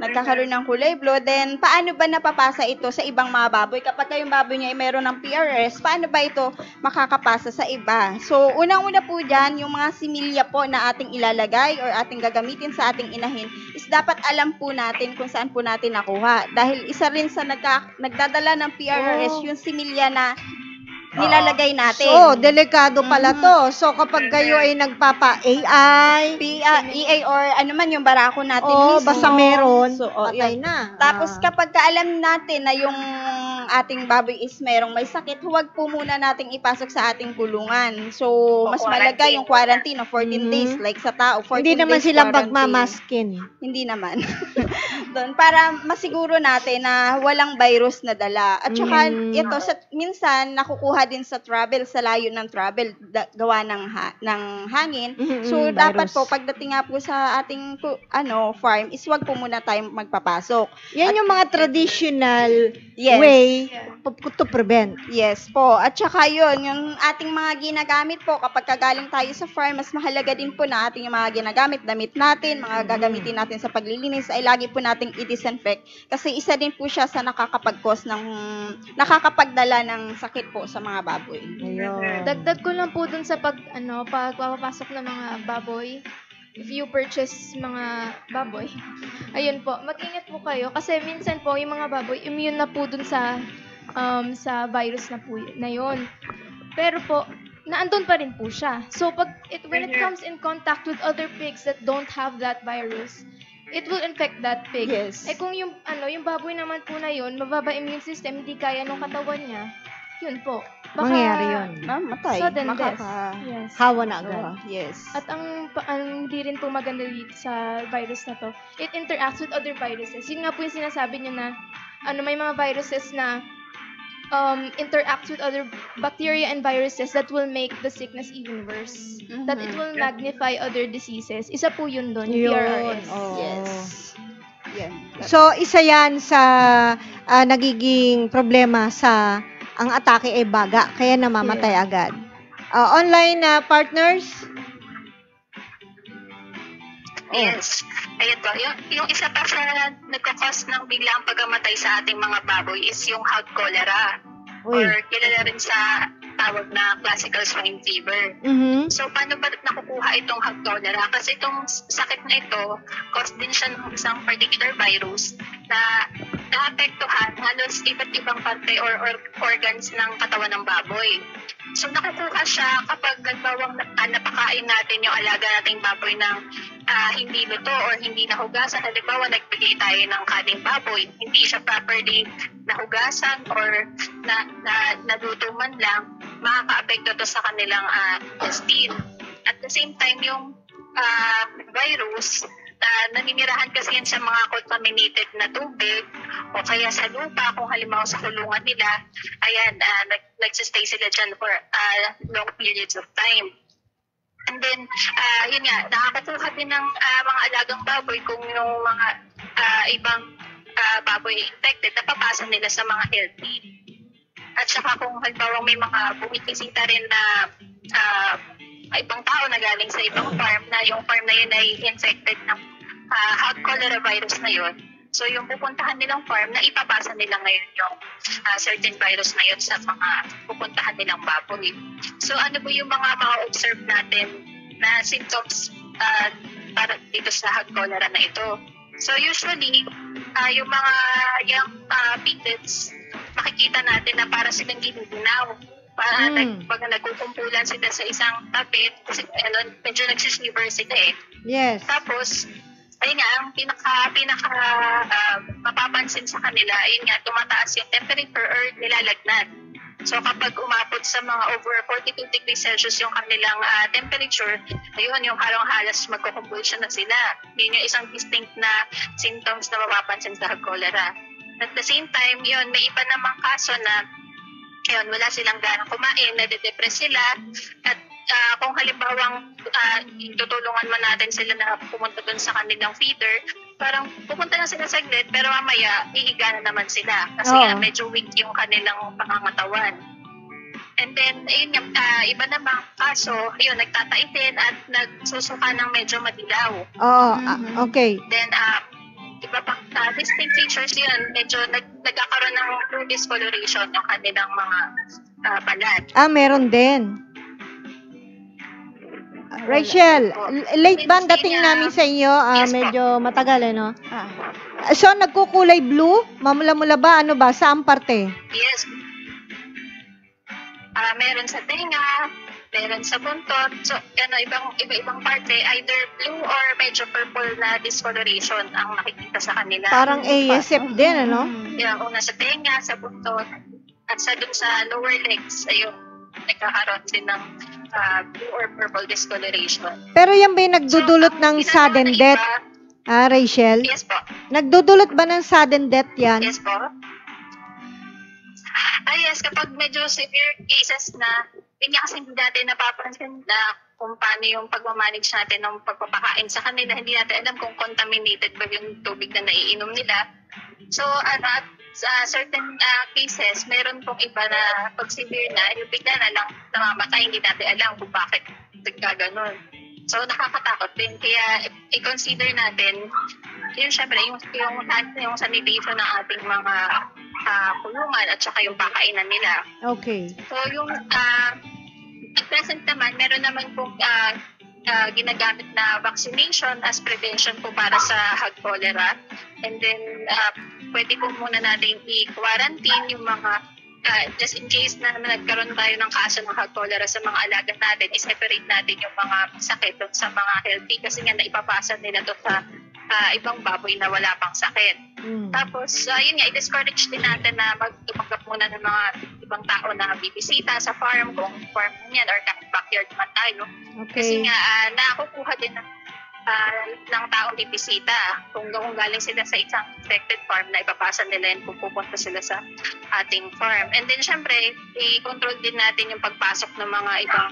S2: nagkakaroon ng kulay blue, then paano ba napapasa ito sa ibang mga baboy? Kapag yung baboy niya ay meron ng PRS, paano ba ito makakapasa sa iba? So, unang-una po dyan, yung mga similya po na ating ilalagay or ating gagamitin sa ating inahin is dapat alam po natin kung saan po natin nakuha. Dahil isa rin sa nagdadala ng PRS, yung similya na nilalagay natin.
S1: So, delikado pala to. So, kapag kayo ay nagpapa-AI,
S2: EA or ano man yung barako natin mismo.
S1: basta meron,
S2: So,
S1: patay
S2: yun.
S1: na.
S2: Tapos kapag alam natin na yung ating baboy is merong may sakit, huwag po muna nating ipasok sa ating kulungan. So, mas malaga yung quarantine of 14 days like sa tao, 14
S1: Hindi naman
S2: days
S1: sila
S2: quarantine.
S1: magmamaskin.
S2: Hindi naman. Doon para masiguro natin na walang virus na dala. At saka ito minsan nakukuha din sa travel, sa layo ng travel gawa ng hangin. So dapat
S1: virus.
S2: po pagdating nga po sa ating farm is wag po muna tayong magpapasok.
S1: Yan yung mga traditional
S2: Yes.
S1: way to prevent.
S2: Yes po. At saka yun, yung ating mga ginagamit po, kapag kagaling tayo sa farm, mas mahalaga din po na ating yung mga ginagamit, damit natin, mga gagamitin natin sa paglilinis, ay lagi po nating i-disinfect. Kasi isa din po siya sa nakakapagdala ng sakit po sa mga baboy.
S1: Ayun.
S4: Dagdag ko lang po dun sa pagpapasok ng mga baboy. If you purchase mga baboy, ayun po, mag-ingat po kayo kasi minsan po yung mga baboy immune na po dun sa virus na yun. Pero po, naandun pa rin po siya. So when it comes in contact with other pigs that don't have that virus, it will infect that pig.
S2: Yes.
S4: Eh kung yung baboy naman po na yun, mababa immune system, hindi kaya nung katawan niya, yun po.
S1: Mangyayari yun.
S2: Mamatay.
S4: Sudden death. Yes.
S1: Hawa na agad.
S2: Yes.
S4: At ang hindi rin po maganda dito sa virus na to, it interacts with other viruses. Yun nga po yung sinasabi niyo na may mga viruses na interacts with other bacteria and viruses that will make the sickness even worse. That it will magnify other diseases. Isa po yun doon, yung PRRS.
S1: Oh.
S2: Yes. Yan.
S1: So, isa yan sa nagiging problema sa ang atake ay baga, kaya namamatay agad. Online partners?
S6: Yes. Ayun po. Yung isa pa sa nagkakos ng biglang pagkamatay sa ating mga baboy is yung hog cholera.
S1: Uy.
S6: Or kilala rin sa tawag na classical swine fever.
S1: Mhm.
S6: So, paano ba nakukuha itong hog cholera? Kasi itong sakit na ito, cause din siya ng isang particular virus na naapektuhan halos iba't ibang parte or organs ng katawan ng baboy. So, nakukuha siya kapag nagbawang napakain natin yung alaga nating baboy ng hindi luto or hindi nahugasan. Halimbawa, nagbigay tayo ng kaning baboy, hindi siya properly nahugasan or naluto man lang, makaka-apekto to sa kanilang intestine. At the same time, yung virus, naninirahan kasi yan sa mga contaminated na tubig o kaya sa lupa, kung halimbawa sa kulungan nila, ayan, nagsistay sila dyan for long periods of time. And then, yun nga, nakakakuha din ng mga alagang baboy kung yung mga ibang baboy infected, napapasa nila sa mga healthy. At saka kung halimbawa may mga bumisita rin na ibang tao na galing sa ibang farm na yung farm na yun ay infected ng hog cholera virus na yun. So yung pupuntahan nilang farm, na ipapasa nila ngayon yung certain virus na yun sa mga pupuntahan nilang baboy. So ano po yung mga ma-observe natin na symptoms para dito sa hog cholera na ito? So usually, yung mga young piglets, makikita natin na para silang giniginaw. Pag nagkukumpulan sila sa isang tapit, kasi medyo nagsisliver sila eh.
S1: Yes.
S6: Tapos, ayun nga, ang pinaka mapapansin sa kanila, ayun nga, tumataas yung temperature or nilalagnat. So kapag umabot sa mga over 42 degrees Celsius yung kanilang temperature, ayun, yung halos magkukumpulsyon na sila. Yun yung isang distinct na symptoms na mapapansin sa cholera. At the same time, yun, may iba namang kaso na yun, wala silang ganang kumain, nade-depress sila. At kung halimbawang tutulungan man natin sila na pumunta dun sa kanilang feeder, parang pupunta na sila saglit, pero mamaya ihiga na naman sila. Kasi medyo weak yung kanilang pangangatawan. And then, ayun yung iba namang kaso, ayun, nagtataitin at nagsusuka ng medyo madilaw.
S1: Okay.
S6: Then, iba pang distinct features yun. Medyo nagkakaroon ng blue discoloration yung kanilang mga balat.
S1: Meron din. Rachel, late ba ang dating namin sa inyo?
S6: Yes po.
S1: Medyo matagal, no?
S2: Ah.
S1: So, nagkukulay blue? Mamula-mula ba? Ano ba? Saan parte?
S6: Yes. Meron sa tenga, meron sa buntot. So, iba-ibang parte, either blue or medyo purple na discoloration ang nakikita sa kanila.
S1: Parang ASF din, ano?
S6: Yung una sa tenga, sa buntot, at dun sa lower legs, ayun, nagkakaroon din ng blue or purple discoloration.
S1: Pero yan ba yung nagdudulot ng
S6: ginagawa
S1: sudden
S6: na
S1: death?
S6: iba-
S1: Rachel?
S6: Yes po.
S1: Nagdudulot ba ng sudden death yan?
S6: Yes po. Yes, kapag medyo severe cases na, yun nga kasi hindi natin napapansin na kung paano yung pagmamanage natin ng pagpapakain sa kanila. Hindi natin alam kung contaminated ba yung tubig na naiinom nila. So, at sa certain cases, meron pong iba na pag severe na, yung bigla na lang namamatay, hindi natin alam kung bakit nagkaganon. So, nakakatakot din. Kaya, i-consider natin, yun syempre, yung sanitation ng ating mga kulungan at saka yung pakainan nila.
S1: Okay.
S6: So, yung at present naman, meron naman pong ginagamit na vaccination as prevention po para sa hog cholera. And then, pwede po muna natin i-quarantine yung mga just in case na nagkaroon tayo ng kaso ng hog cholera sa mga alaga natin, i-separate natin yung mga sakit dun sa mga healthy kasi nga naipapasa nila to sa ibang baboy na wala pang sakit. Tapos, yun nga, i-discourage din natin na magtumanggap muna ng mga ibang tao na bibisita sa farm, kung farm yan or kahit backyard man tayo. Kasi
S1: Okay.
S6: nga, nakukuha din ng taong bibisita. Kung galing sila sa isang infected farm na ipapasa nila yun kung pupunta sila sa ating farm. And then, syempre, i-control din natin yung pagpasok ng mga ibang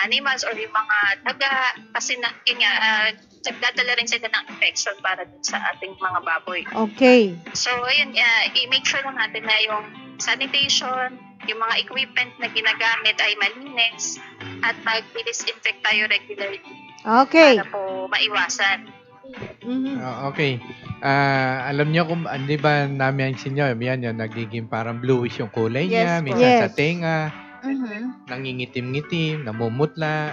S6: animals or yung mga daga kasi nagdadala rin sila ng infection para dun sa ating mga baboy.
S1: Okay.
S6: So, ayun, i-make sure lang natin na yung sanitation, yung mga equipment na ginagamit ay malinis at mag-disinfect tayo regularly
S1: Okay.
S6: para po maiwasan.
S1: Mhm.
S3: Okay. Alam niyo kung di ba namin sa inyo, yan yung nagiging parang bluish yung kulay niya,
S2: Yes po.
S3: minsan sa
S1: Yes.
S3: tenga,
S2: Mhm.
S3: nangingitim-ngitim, namumutla.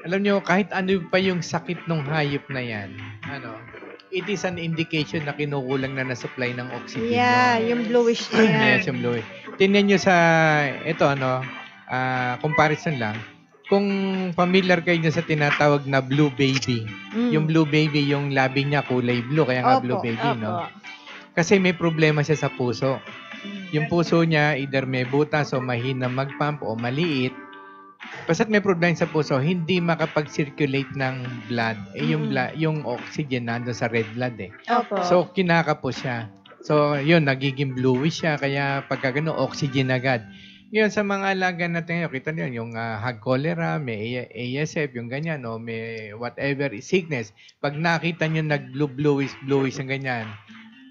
S3: Alam niyo, kahit ano pa yung sakit ng hayop na yan, it is an indication na kinukulang na supply ng oxygen.
S1: Yeah,
S3: yun.
S1: yung bluish na yan.
S3: Yes, yung bluish. Tingnan niyo sa, ito comparison lang. Kung familiar kayo dyan sa tinatawag na blue baby, yung blue baby, yung labi niya kulay blue, kaya nga blue baby, no? Kasi may problema siya sa puso. Yung puso niya, either may butas o mahina mag-pump o maliit. Basta't may problema sa puso, hindi makapag-circulate ng blood. Yung oxygen nandun sa red blood eh.
S2: Opo.
S3: So, kinakapos siya. So, yun, nagiging bluish siya. Kaya pagka gano'n, oxygen agad. Ngayon, sa mga alaga natin ngayon, kita niyo yung hog cholera, may ASF, yung ganyan, o may whatever sickness. Pag nakita niyo nag-bluish yung ganyan,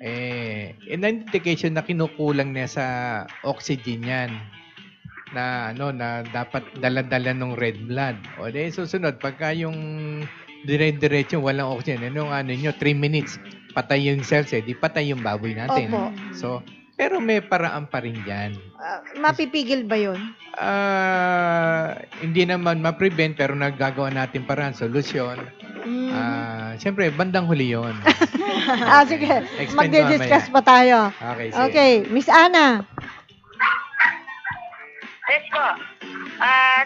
S3: an indication na kinukulang niya sa oxygen yan. Na dapat dala-dala ng red blood. O di susunod, pagka yung dire-diretso walang oxygen, 3 minutes, patay yung cells di patay yung baboy natin.
S1: Opo.
S3: So, pero may paraan pa rin yan.
S1: Mapipigil ba yun?
S3: Hindi naman ma-prevent, pero nagagawa natin paraan, solusyon. Siyempre, bandang huli yun.
S1: Sige.
S3: Explain ko
S1: Magdi-discuss
S3: mamaya.
S1: pa tayo.
S3: Okay, sige.
S1: Okay. Miss Ana.
S5: Yes po.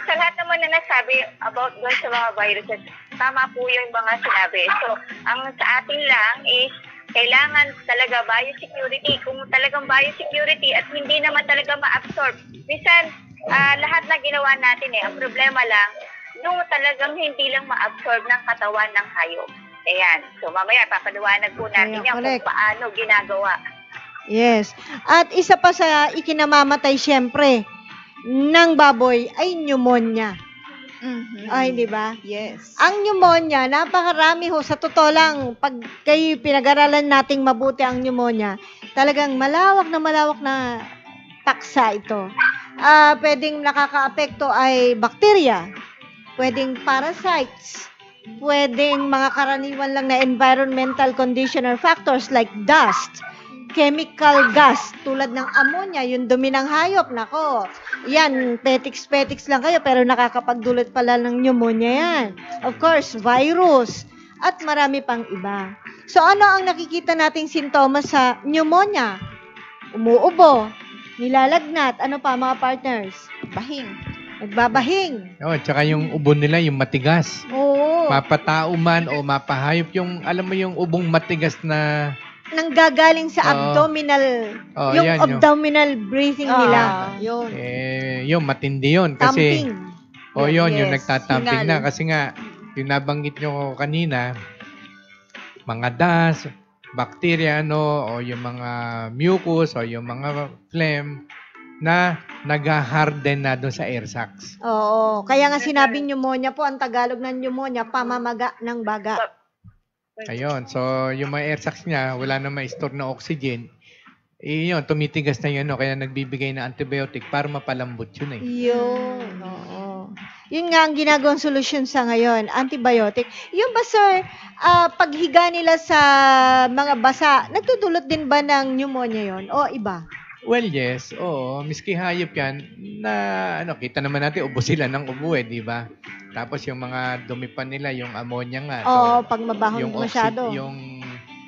S5: Sa lahat naman na nasabi about doon sa mga viruses, tama po yung mga sinabi. So, ang sa atin lang is kailangan talaga biosecurity. Kung talagang biosecurity at hindi naman talaga ma-absorb. Minsan, lahat na ginawa natin ang problema lang, yung talagang hindi lang ma-absorb ng katawan ng hayop. Ayan. So, mamaya papaliwanag po natin
S1: Ayan,
S5: yan
S1: correct.
S5: kung paano ginagawa.
S1: Yes. At isa pa sa ikinamamatay syempre ng baboy ay pneumonia.
S2: Mhm.
S1: Ay, di ba?
S2: Yes.
S1: Ang pneumonia, napakarami ho. Sa totoo lang, pag kayo pinag-aralan nating mabuti ang pneumonia, talagang malawak na paksa ito. Pwedeng nakakaapekto ay bacteria, pwedeng parasites, pwedeng mga karaniwan lang na environmental condition or factors like dust, chemical gas, tulad ng ammonia, yung dumi ng hayop, nako, yan, petiks-petiks lang kayo, pero nakakapagdulot pala ng pneumonia yan. Of course, virus, at marami pang iba. So, ano ang nakikita nating sintomas sa pneumonia? Umuubo, nilalagnat, ano pa mga partners?
S2: Bahing.
S1: Nagbabahing.
S3: Oh, tsaka yung ubo nila, yung matigas.
S1: Oo.
S3: Mapatao man o mapahayop, yung, alam mo yung ubong matigas na,
S1: Nanggagaling sa
S3: Oo.
S1: abdominal,
S3: oh,
S1: yung
S3: yan,
S1: abdominal breathing nila. Yun.
S3: yung matindi yun. Kasi,
S1: Tamping.
S3: yung
S2: Yes,
S3: nagtatamping
S2: hingal.
S3: na. Kasi nga, yung nabanggit nyo kanina, mga dust, bacteria, o yung mga mucus, o yung mga phlegm, na nag-harden na doon sa air sacs.
S1: Oo. Kaya nga sinabing pneumonia po, ang Tagalog ng pneumonia, pamamaga ng baga.
S3: Ayun. So, yung mga air sacs niya, wala na ma-store na oxygen. Yun, tumitigas na yun. Kaya nagbibigay ng antibiotic para mapalambot yun eh.
S1: Yun. Oo. Yun nga ang ginagawang solusyon sa ngayon, antibiotic. Yung ba, sir, paghiga nila sa mga basa, nagtutulot din ba ng pneumonia yon o iba?
S3: Well, yes. Oo. Miski hayop yan, na kita naman natin, ubo sila ng ubo di ba? Tapos yung mga dumi pa nila, yung ammonia nga.
S1: Oo, pag mabaho
S3: yung
S1: masyado.
S3: yung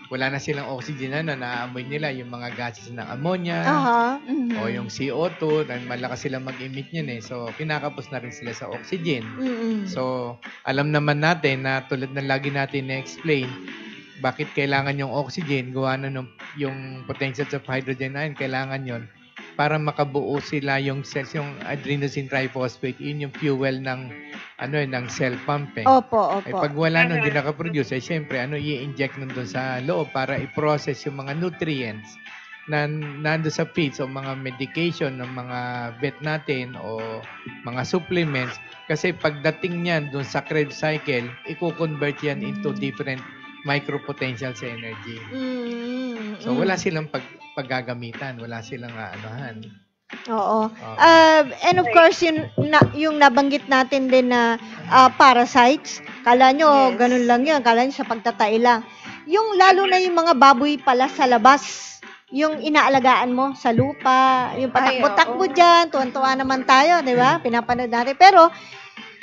S3: wala na silang oxygen naamoy nila yung mga gases ng ammonia.
S1: Aha.
S3: O yung CO2, dahil malakas sila mag-emit yan So, kinakapos na rin sila sa oxygen.
S1: Mm-mm.
S3: So, alam naman natin na tulad na lagi natin na-explain, bakit kailangan yung oxygen, gawa na yung potentials of hydrogen ion, kailangan yon para makabuo sila yung cells, yung adenosine triphosphate, yun yung fuel ng ng cell pumping.
S1: Opo.
S3: Pag wala nung hindi nakaproduce, syempre, i-inject nun doon sa loob para i-process yung mga nutrients na nando sa feeds o mga medication ng mga vet natin o mga supplements. Kasi pagdating niyan doon sa Krebs cycle, i-convert yan into different micropotentials energy. So, wala silang paggagamitan. Wala silang anuhan.
S1: Oo. And of course, yung nabanggit natin din na parasites, kala nyo, ganun lang yun. Kala nyo sa pagtatay lang. Yung lalo na yung mga baboy pala sa labas, yung inaalagaan mo sa lupa, yung patakbo-takbo dyan, tuwan-tuwa naman tayo, di ba? Pinapanood natin. Pero,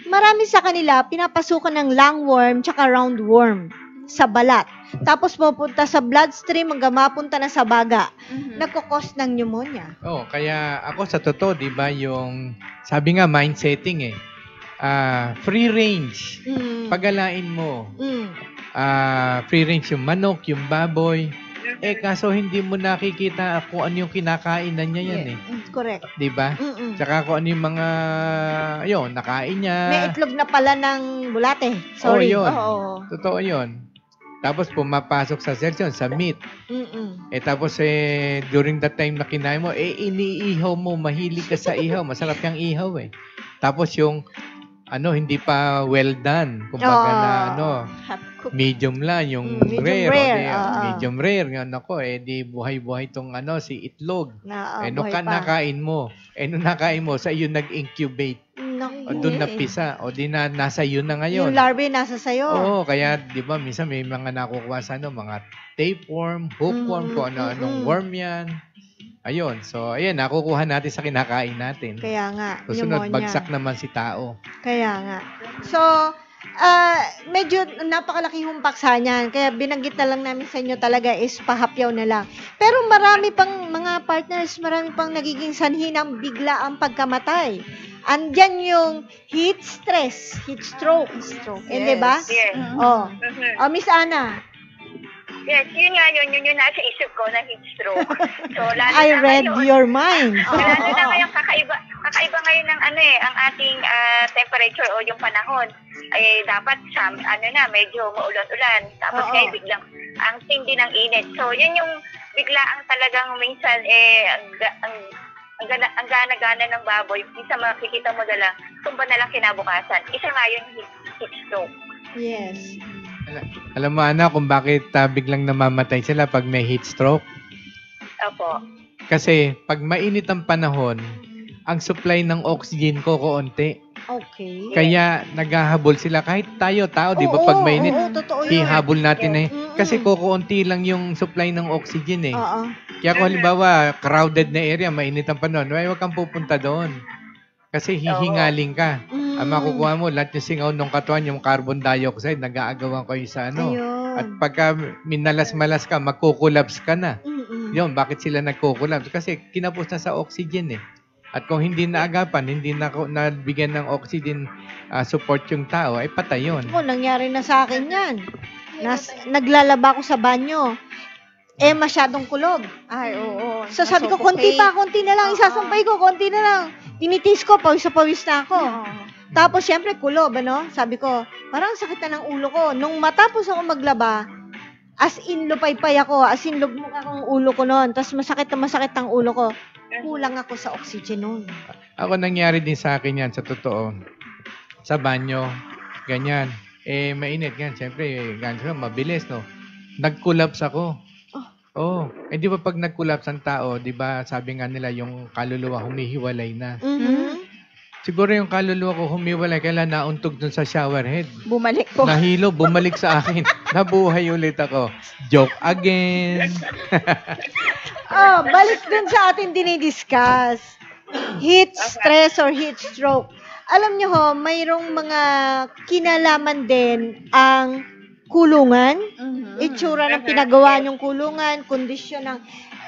S1: marami sa kanila, pinapasukan ng lungworm tsaka roundworm sa balat. Tapos pupunta sa bloodstream hanggang mapunta na sa baga. Nagkukos ng pneumonia.
S3: Kaya ako sa totoo, di ba, yung sabi nga mind setting free range. Pagalain mo. Free range yung manok, yung baboy. Kaso hindi mo nakikita kung ano yung kinakain na niya yan
S1: Correct.
S3: Di ba? Tsaka kung ano yung mga nakain niya.
S1: May itlog na pala ng bulate. Sorry.
S3: Yun.
S1: Oo.
S3: Totoo yun. Tapos pumapasok sa cells yun, sa meat. Tapos during that time na kinain mo, iniihaw mo, mahilig ka sa ihaw, masarap yung ihaw Tapos yung hindi pa well done. Kumbaga na medium lang, yung
S1: medium
S3: rare.
S1: rare.
S3: Medium rare. Di buhay-buhay tong si itlog. Nakain mo. Nung nakain mo, sa iyo nag-incubate. Doon napisa. Di na nasa iyo na ngayon.
S1: Yung larvae nasa sayo.
S3: Oo, kaya di ba minsan may mga nakukuha sa mga tapeworm, hookworm, kung anong worm yan. Ayun. So, ayan, nakukuha natin sa kinakain natin.
S1: Kaya nga,
S3: Susunod,
S1: pneumonia.
S3: bagsak naman si tao.
S1: Kaya nga. So, medyo napakalaki humpaksa niyan. Kaya binanggit na lang namin sa inyo talaga is pahapyaw na lang. Pero marami pang mga partners, marami pang nagiging sanhi ng bigla ang pagkamatay. Andyan yung heat stress, heat stroke. Hindi ba?
S5: Yes.
S1: Miss Ana.
S5: Yes, yun nga yun yung nasa isip ko na heat stroke. So, lalo
S1: I
S5: na
S1: read
S5: ngayon,
S1: your mind.
S5: lalo na ngayon, kakaiba ngayon ng ang ating temperature o yung panahon. Dapat medyo maulan-ulan. Tapos ngayon biglang ang tindi ng init. So, yun yung bigla ang talagang minsan ang gana-gana ng baboy. Minsan makikita mo tumba na lang kinabukasan. Isa nga yung heat stroke.
S1: Yes.
S3: Alam mo, Ana, kung bakit biglang namamatay sila pag may heat stroke?
S5: Opo.
S3: Kasi pag mainit ang panahon, ang supply ng oxygen ko koonti.
S1: Okay.
S3: Kaya naghahabol sila kahit tayo, tao, di ba,
S1: Oo,
S3: pag mainit,
S1: oo, totoo yun.
S3: hihabol natin na kasi
S1: Mm-mm.
S3: kukunti lang yung supply ng oxygen eh.
S1: Oo.
S3: Kaya kung halimbawa, crowded na area, mainit ang panahon, huwag kang pupunta doon. Kasi hihingaling ka. Ang makukuha mo, lahat yung singaw ng katawan, yung carbon dioxide, nag-aagawan kayo sa ano.
S1: Ayun.
S3: At pagka minalas-malas ka, magkukulabs ka na.
S1: Mm-mm.
S3: Yun, bakit sila nagkukulabs? Kasi kinapos na sa oxygen eh. At kung hindi naagapan, hindi na nabigyan ng oxygen support yung tao, ay patay yun.
S1: Ako, nangyari na sa akin yan. Naglalaba ako sa banyo. Masyadong kulob.
S2: Ay, oo.
S1: So sabi ko, konti na lang,
S2: Oo.
S1: isasampay ko, konti na lang. Tinitis ko, pawis na ako.
S2: Oo.
S1: Tapos, syempre, kulob, ano? Sabi ko, parang sakit na ng ulo ko. Nung matapos ako maglaba, as in, lupay-pay ako. As in, lugmok akong ulo ko noon. Tapos, masakit ang ulo ko. Kulang ako sa oxygen noon.
S3: Ako nangyari din sa akin yan, sa totoo. Sa banyo, ganyan. Mainit yan. Siyempre, ganyan, mabilis, no? Nag-collapse ako. Oh, di ba pag nag-collapse ang tao, di ba sabi nga nila yung kaluluwa humihiwalay na.
S1: Mm-hmm.
S3: Siguro yung kaluluwa ko humiwalay, kailan nauntog dun sa shower head.
S2: Bumalik po.
S3: Nahilo, bumalik sa akin. Nabuhay ulit ako. Joke again.
S1: Balik dun sa ating dinidiscuss. Heat stress or heat stroke. Alam nyo ho, mayroong mga kinalaman din ang kulungan, itsura ng pinagawa niyong kulungan, kondisyon ng...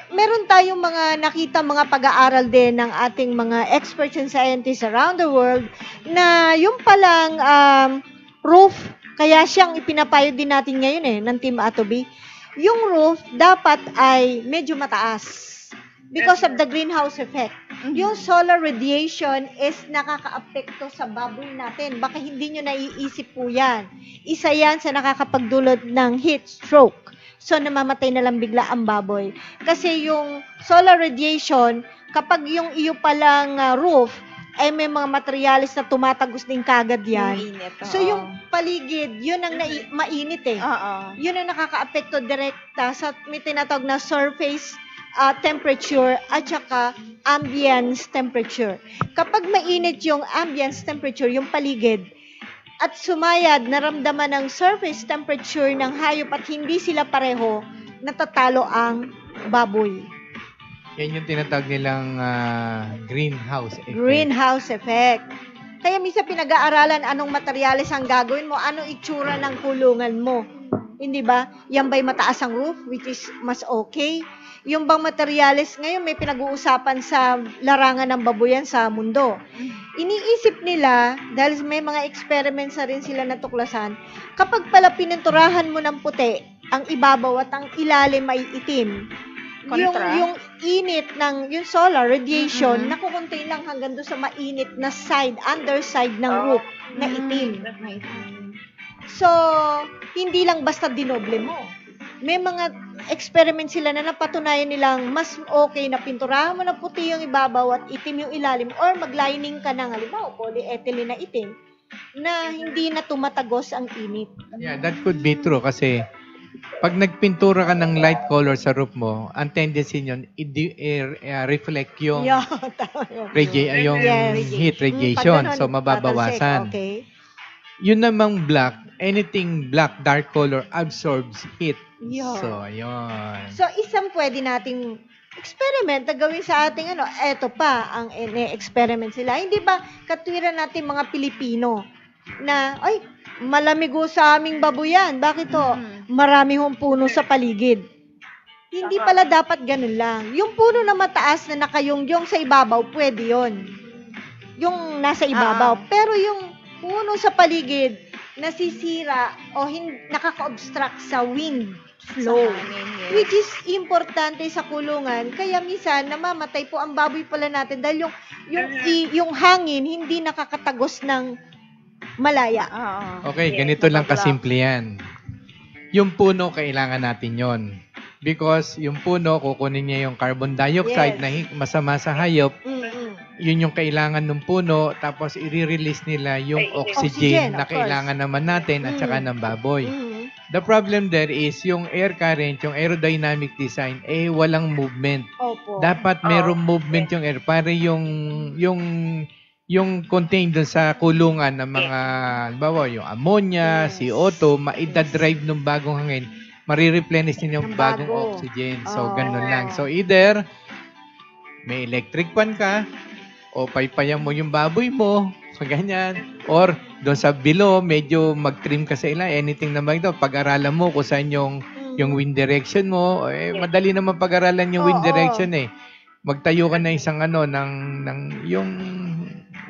S1: Meron tayong mga nakita, mga pag-aaral din ng ating mga experts and scientists around the world na yung palang roof, kaya siyang ipinapayo din natin ngayon ng Team Atobi, yung roof dapat ay medyo mataas because of the greenhouse effect. Yung solar radiation is nakakaapekto sa baboy natin. Baka hindi nyo naiisip po yan. Isa yan sa nakakapagdulot ng heat stroke. So, namamatay na lang bigla ang baboy. Kasi yung solar radiation, kapag yung iyo palang roof, ay may mga materialis na tumatagos din kagad yan.
S2: Yung init,
S1: So,
S2: oo.
S1: yung paligid, yun ang mainit eh.
S2: Oo.
S1: Yun ang nakakaapekto direkta sa may tinatawag na surface temperature at saka ambience temperature. Kapag mainit yung ambience temperature, yung paligid, at sumayad, naramdaman ng surface temperature ng hayop at hindi sila pareho, natatalo ang baboy.
S3: Yan yung tinatawag nilang greenhouse effect.
S1: Greenhouse effect. Kaya minsan pinag-aaralan anong materyales ang gagawin mo, anong itsura ng kulungan mo. Hindi ba? Yan ba'y mataas ang roof, which is mas okay? Yung bang materyales, ngayon may pinag-uusapan sa larangan ng baboyan sa mundo. Iniisip nila, dahil may mga experiments na rin sila natuklasan, kapag pala pininturahan mo ng puti, ang ibabaw at ang ilalim ay itim,
S2: Kontra?
S1: yung init ng yung solar radiation, nakukunti lang hanggang doon sa mainit na side, underside ng roof na itim. So, hindi lang basta dinoble mo. May mga experiment sila na napatunayan nilang mas okay na pinturahan mo na puti yung ibabaw at itim yung ilalim or maglining ka ng halimbawa polyethylene na itim na hindi na tumatagos ang init.
S3: Yeah, that could be true kasi pag nagpintura ka ng light color sa roof mo, ang tendency nyon, reflect yung
S1: Yeah, tama yun.
S3: yung
S1: Yes.
S3: heat
S1: Pag
S3: radiation.
S1: ganun,
S3: So, mababawasan.
S1: tatalsik, okay.
S3: Yun namang black, anything black, dark color, absorbs heat.
S1: Yeah.
S3: So, ayun.
S1: So, isang pwede nating experiment na gawin sa ating eto pa, ang experiment sila. Hindi ba katwiran natin mga Pilipino na, ay, malamig ho sa aming babuyan. Bakit to? Marami hong puno sa paligid. Hindi pala dapat ganun lang. Yung puno na mataas na nakayongyong sa ibabaw, pwede yon. Yung nasa ibabaw. Pero yung puno sa paligid, nasisira o nakaka-obstruct sa wind flow. Which is importante sa kulungan. Kaya minsan, namamatay po ang baboy pala natin dahil yung hangin hindi nakakatagos ng malaya.
S3: Okay, ganito lang kasimple yan. Yung puno, kailangan natin yon. Because yung puno, kukunin niya yung carbon dioxide
S1: Yes.
S3: na masama sa hayop.
S1: Mm-mm.
S3: Yun yung kailangan ng puno. Tapos, i-release nila yung
S1: Oxygen,
S3: oxygen na
S1: of course.
S3: kailangan naman natin at saka ng baboy.
S1: Mm.
S3: The problem there is yung air current, yung aerodynamic design, walang movement.
S1: Opo.
S3: Dapat merong movement yung air. Para yung yung contained dun sa kulungan ng mga, halimbawa, yung ammonia,
S1: Yes.
S3: CO2, maida-drive ng bagong hangin, marireplenish din yung
S1: Ng
S3: bagong
S1: bago.
S3: oxygen. So,
S1: Oo.
S3: ganun lang. So, either may electric fan ka, o paypayan mo yung baboy mo, ganyan. Or, doon sa below, medyo mag-trim ka sa ilan, anything na magdo, pag-aralan mo kung saan yung wind direction mo, madali naman pag-aralan yung wind
S1: Oo.
S3: direction eh. Magtayo ka na isang yung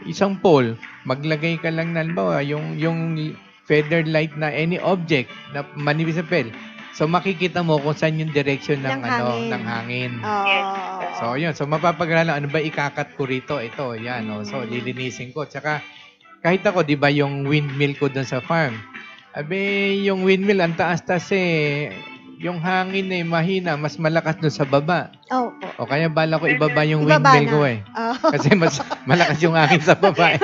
S3: isang pole, maglagay ka lang na, halimbawa, yung feather light na any object na manipis na pel. So, makikita mo kung saan yung direction ng hangin.
S1: Oo.
S3: So, yun. So, mapapag-aralan, ano ba ikakat ko rito? Ito, yan. Oh. So, lilinisin ko. Tsaka, kahit ako, di ba, yung windmill ko doon sa farm. Abe, yung windmill, ang taas-taas eh. Yung hangin eh, mahina. Mas malakas doon sa baba.
S1: Opo.
S3: O kaya bala ko ibaba yung
S1: Ibaba
S3: windmill
S1: na.
S3: ko eh.
S1: Oo.
S3: Kasi mas malakas yung hangin sa baba eh.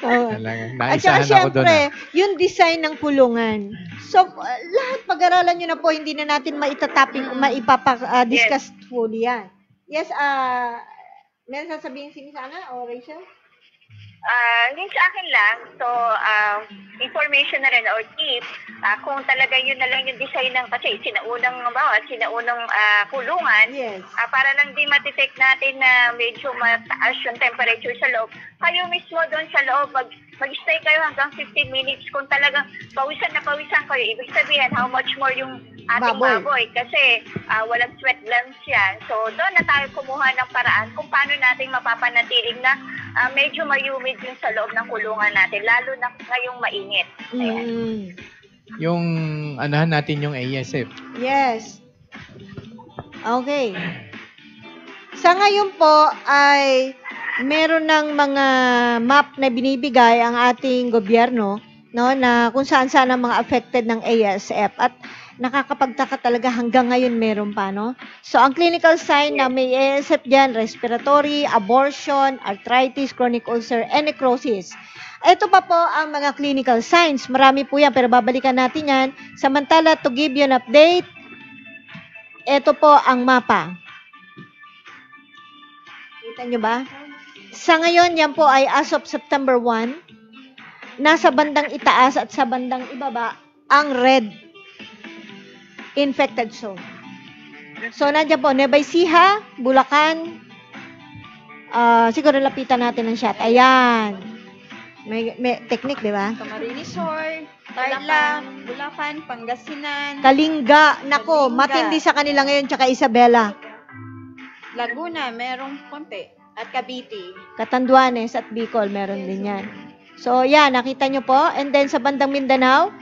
S1: Oo.
S3: Talagang
S1: At saka
S3: naisahan ako doon.
S1: syempre, yung design ng kulungan. So, lahat pag-aralan nyo na po, hindi na natin maipapa-discuss fully yan. Yes, may sasabihin si Miss Ana o Rachel?
S5: Yung sa akin lang, so, information na rin or tip, kung talaga yun na lang yung design ng, kasi sinaunang kulungan,
S1: Yes.
S5: para lang di matitake natin na medyo mataas yung temperature sa loob, kayo mismo doon sa loob, mag-stay kayo hanggang 15 minutes. Kung talagang pawisan na pawisan kayo, ibig sabihin how much more yung ating baboy. Kasi walang sweat glands yan. So, doon na tayo kumuha ng paraan kung paano natin mapapanatiling na medyo mayumid yung sa loob ng kulungan natin, lalo na ngayong mainit. Ayan.
S1: Mm.
S3: Yung, anahan natin yung ASF.
S1: Yes. Okay. Sa ngayon po ay meron ng mga map na binibigay ang ating gobyerno, no, na kung saan-saan ang mga affected ng ASF, at nakakapagtaka talaga hanggang ngayon meron pa, no? So, ang clinical sign na may ASF dyan, respiratory, abortion, arthritis, chronic ulcer, and necrosis. Ito pa po ang mga clinical signs. Marami po yan, pero babalikan natin yan. Samantala, to give you an update, ito po ang mapa. Kita nyo ba? Sa ngayon, yan po ay as of September 1, nasa bandang itaas at sa bandang ibaba, ang red infected zone. So, nandiyan po, Nueva Ecija, Bulacan, siguro lapitan natin ng shot. Ayan. May technique, di ba?
S2: Camarines Sur, Tarlac, Bulacan, Pangasinan,
S1: Kalinga, nako,
S2: Kalinga.
S1: matindi sa kanila ngayon, tsaka Isabela.
S2: Laguna, merong konti. At Cavite.
S1: Catanduanes at Bicol, meron din yan. So, yan, nakita nyo po. And then, sa bandang Mindanao,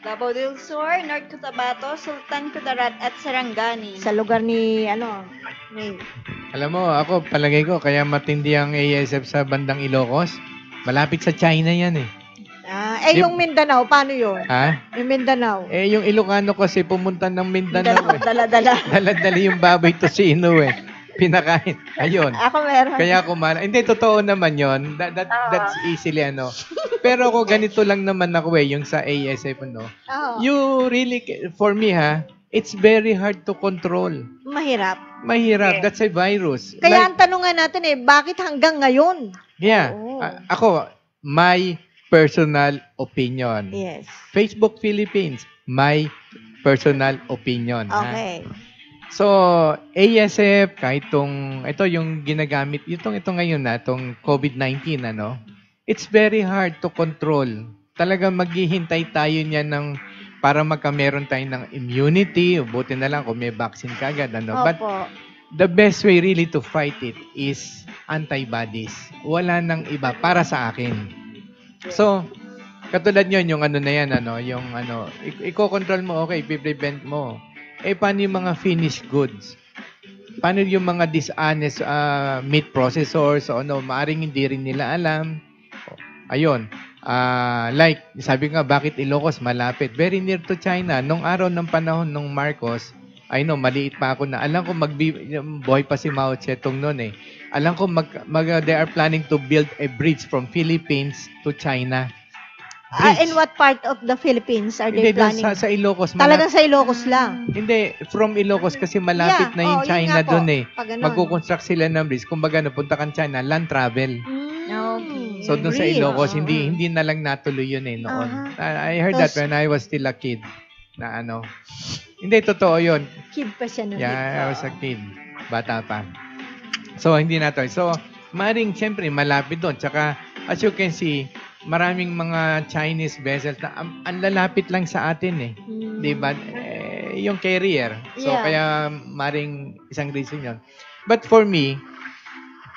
S2: Davao del Sur, North Cotabato, Sultan Kudarat, at Sarangani.
S1: sa lugar ni, May.
S3: Alam mo, ako, palagay ko, kaya matindi ang ASF sa bandang Ilocos. Malapit sa China yan eh.
S1: Yung Mindanao, paano yun?
S3: Ha?
S1: Yung Mindanao.
S3: Yung Ilocano kasi pumunta ng Mindanao eh.
S1: Dala-dala.
S3: Dala-dala yung baboy to sino eh. Pinakain. Ayun.
S1: Ako meron.
S3: Kaya hindi, totoo naman yon. That's easily Pero ako, ganito lang naman ako eh, yung sa ASF, no?
S1: Oo.
S3: You really, for me it's very hard to control.
S1: Mahirap.
S3: Mahirap. That's a virus.
S1: Kaya ang tanungan natin bakit hanggang ngayon?
S3: Yeah.
S1: Oo.
S3: Ako, my personal opinion.
S1: Yes.
S3: Facebook Philippines, my personal opinion. ha?
S1: Okay.
S3: So, ASF, kahit ito yung ginagamit, ito ngayon itong COVID-19, it's very hard to control. Talagang maghihintay tayo niyan para magkameron tayo ng immunity, buti na lang kung may vaccine kagad, But
S1: Opo.
S3: the best way really to fight it is antibodies. Wala nang iba para sa akin. So, katulad yun, yung na yan, i-control mo, okay, i-prevent mo. Paano yung mga finished goods? Paano yung mga dishonest meat processors? Maaring hindi rin nila alam. Ayun. Like, sabi nga, bakit Ilocos malapit? Very near to China. Nung araw ng panahon ng Marcos, maliit pa ako na. Alam ko, buhay pa si Mao Zedong noon eh. Alam ko, they are planning to build a bridge from Philippines to China.
S1: In what part of the Philippines are they
S3: Hindi,
S1: planning?
S3: sa Ilocos.
S1: Talagang sa Ilocos lang.
S3: Hindi, from Ilocos kasi malapit na yung
S1: yun
S3: China
S1: nga po.
S3: doon eh.
S1: Pag ganun.
S3: Magkukonstruct sila ng bridge. Kumbaga, napunta kang China, land travel.
S1: Mm.
S2: Okay.
S3: So, doon sa
S1: Breed.
S3: Ilocos,
S1: Oo.
S3: hindi na lang natuloy yun noon. I heard that
S1: Tapos-
S3: when I was still a kid. Na hindi, totoo yun.
S1: Kid pa siya nun.
S3: Yeah, I was a
S1: Oo.
S3: kid. Bata pa. So, hindi na to. So, maring, siyempre, malapit doon. Tsaka, as you can see, maraming mga Chinese vessels na ang lalapit lang sa atin eh.
S1: Mm.
S3: Di ba? Yung carrier. So,
S1: Yeah.
S3: kaya maring isang reason yun. But for me,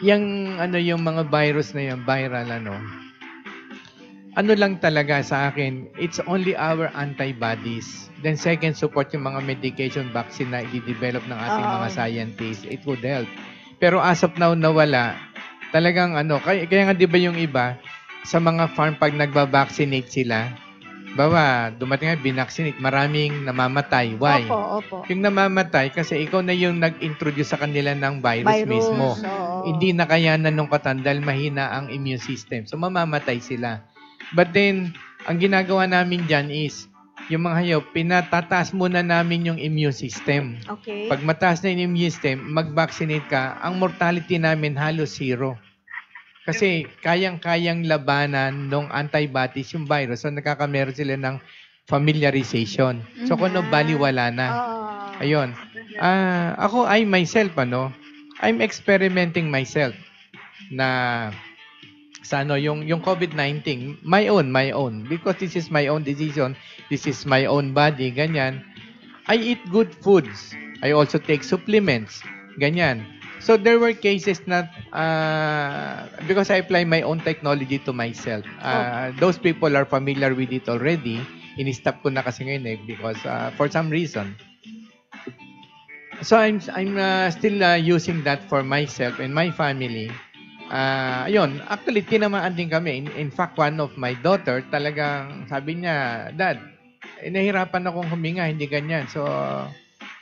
S3: yung mga virus na yung viral, ano lang talaga sa akin, it's only our antibodies. Then second, support yung mga medication vaccine na i-develop ng ating
S1: Oo.
S3: mga scientists. It would help. Pero as of now, nawala. Talagang kaya nga di ba yung iba, sa mga farm pag nagba-vaccinate sila, bawa, dumating nga, binaksinate, maraming namamatay. Why?
S1: Opo.
S3: Yung namamatay, kasi ikaw na yung nag-introduce sa kanila ng virus mismo.
S1: Oo.
S3: Hindi nakayanan nung katandal, mahina ang immune system. So, mamamatay sila. But then, ang ginagawa namin dyan is, yung mga hayop, pinatataas muna namin yung immune system.
S1: Okay.
S3: Pag mataas na yung immune system, mag-vaccinate ka, ang mortality namin halos 0. Kasi kayang-kayang labanan ng antibodies yung virus. So, nakakameron sila ng familiarization. So, kung baliwala na.
S1: Oo.
S3: Ayun. Ako, myself, I'm experimenting myself na sa yung COVID-19, my own. Because this is my own decision. This is my own body, ganyan. I eat good foods. I also take supplements, ganyan. So, there were cases na, because I apply my own technology to myself. Those people are familiar with it already. In-stop ko na kasi ngayon because for some reason. So, I'm still using that for myself and my family. Ayun, actually, tinamaan din kami. In fact, one of my daughter, talagang sabi niya, Dad, nahirapan akong huminga, hindi ganyan. So,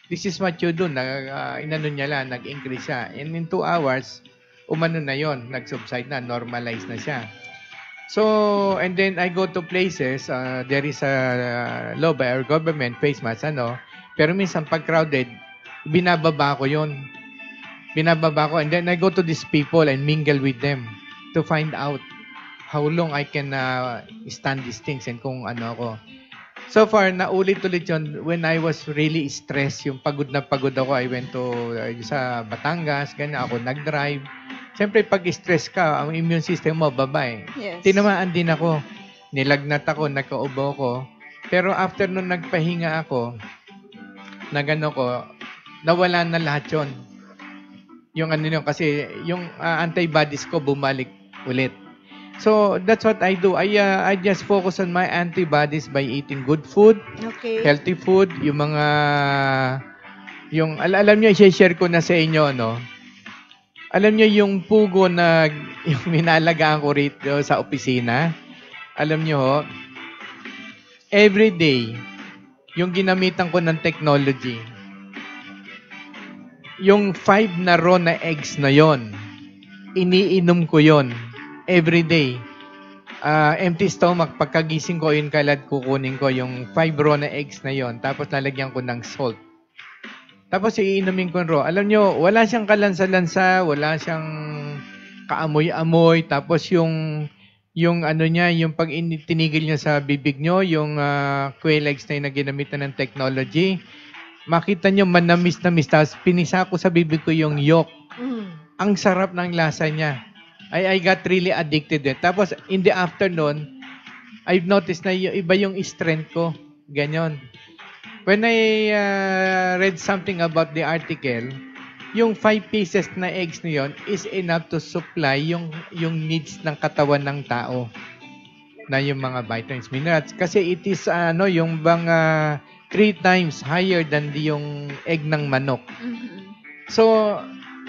S3: this is what you do. Inano niya lang, nag-increase siya. And in 2 hours, umano na yon, nag-subside na, normalize na siya. So, and then I go to places, there is a law by our government, face mask, pero minsan pag crowded, binababa ko yon. Binababa ko, and then I go to these people and mingle with them to find out how long I can stand these things and kung ano ako. So far, naulit-ulit yun when I was really stressed. Yung pagod na pagod ako, I went to sa Batangas, ganyan ako, nag-drive. Siyempre, pag stress ka, ang immune system mo, babae.
S2: Yes.
S3: Tinamaan din ako. Nilagnat ako, nagkaubo ko. Pero after nung nagpahinga ako, nagano ko, nawala na lahat yun. Yung kasi yung antibodies ko bumalik ulit. So, that's what I do. I just focus on my antibodies by eating good food,
S1: Okay.
S3: healthy food, yung mga, alam niyo, i-share ko na sa inyo, Alam niyo yung pugo na, yung minalagaan ko rito sa opisina, alam niyo every day, yung ginamitan ko ng technology, yung 5 na raw na eggs na yon, iniinom ko yon every day. Empty stomach, pagkagising ko yun kalad, kukunin ko yung 5 raw na eggs na yon, tapos lalagyan ko ng salt. Tapos iinumin ko raw. Alam nyo, wala siyang kalansa-lansa, wala siyang kaamoy-amoy, tapos yung niya, yung pag tinigil niya sa bibig nyo, yung quail eggs na yung ginamitan ng technology, makita nyo manamis-namis, tapos pinisa ko sa bibig ko yung yolk. Ang sarap ng lasa niya. I got really addicted then. Tapos, in the afternoon, I've noticed na iba yung strength ko. Ganyan. When I read something about the article, yung 5 pieces na eggs na yun is enough to supply yung needs ng katawan ng tao na yung mga vitamins, minerals. Kasi it is, yung bang 3 times higher than yung egg ng manok. So,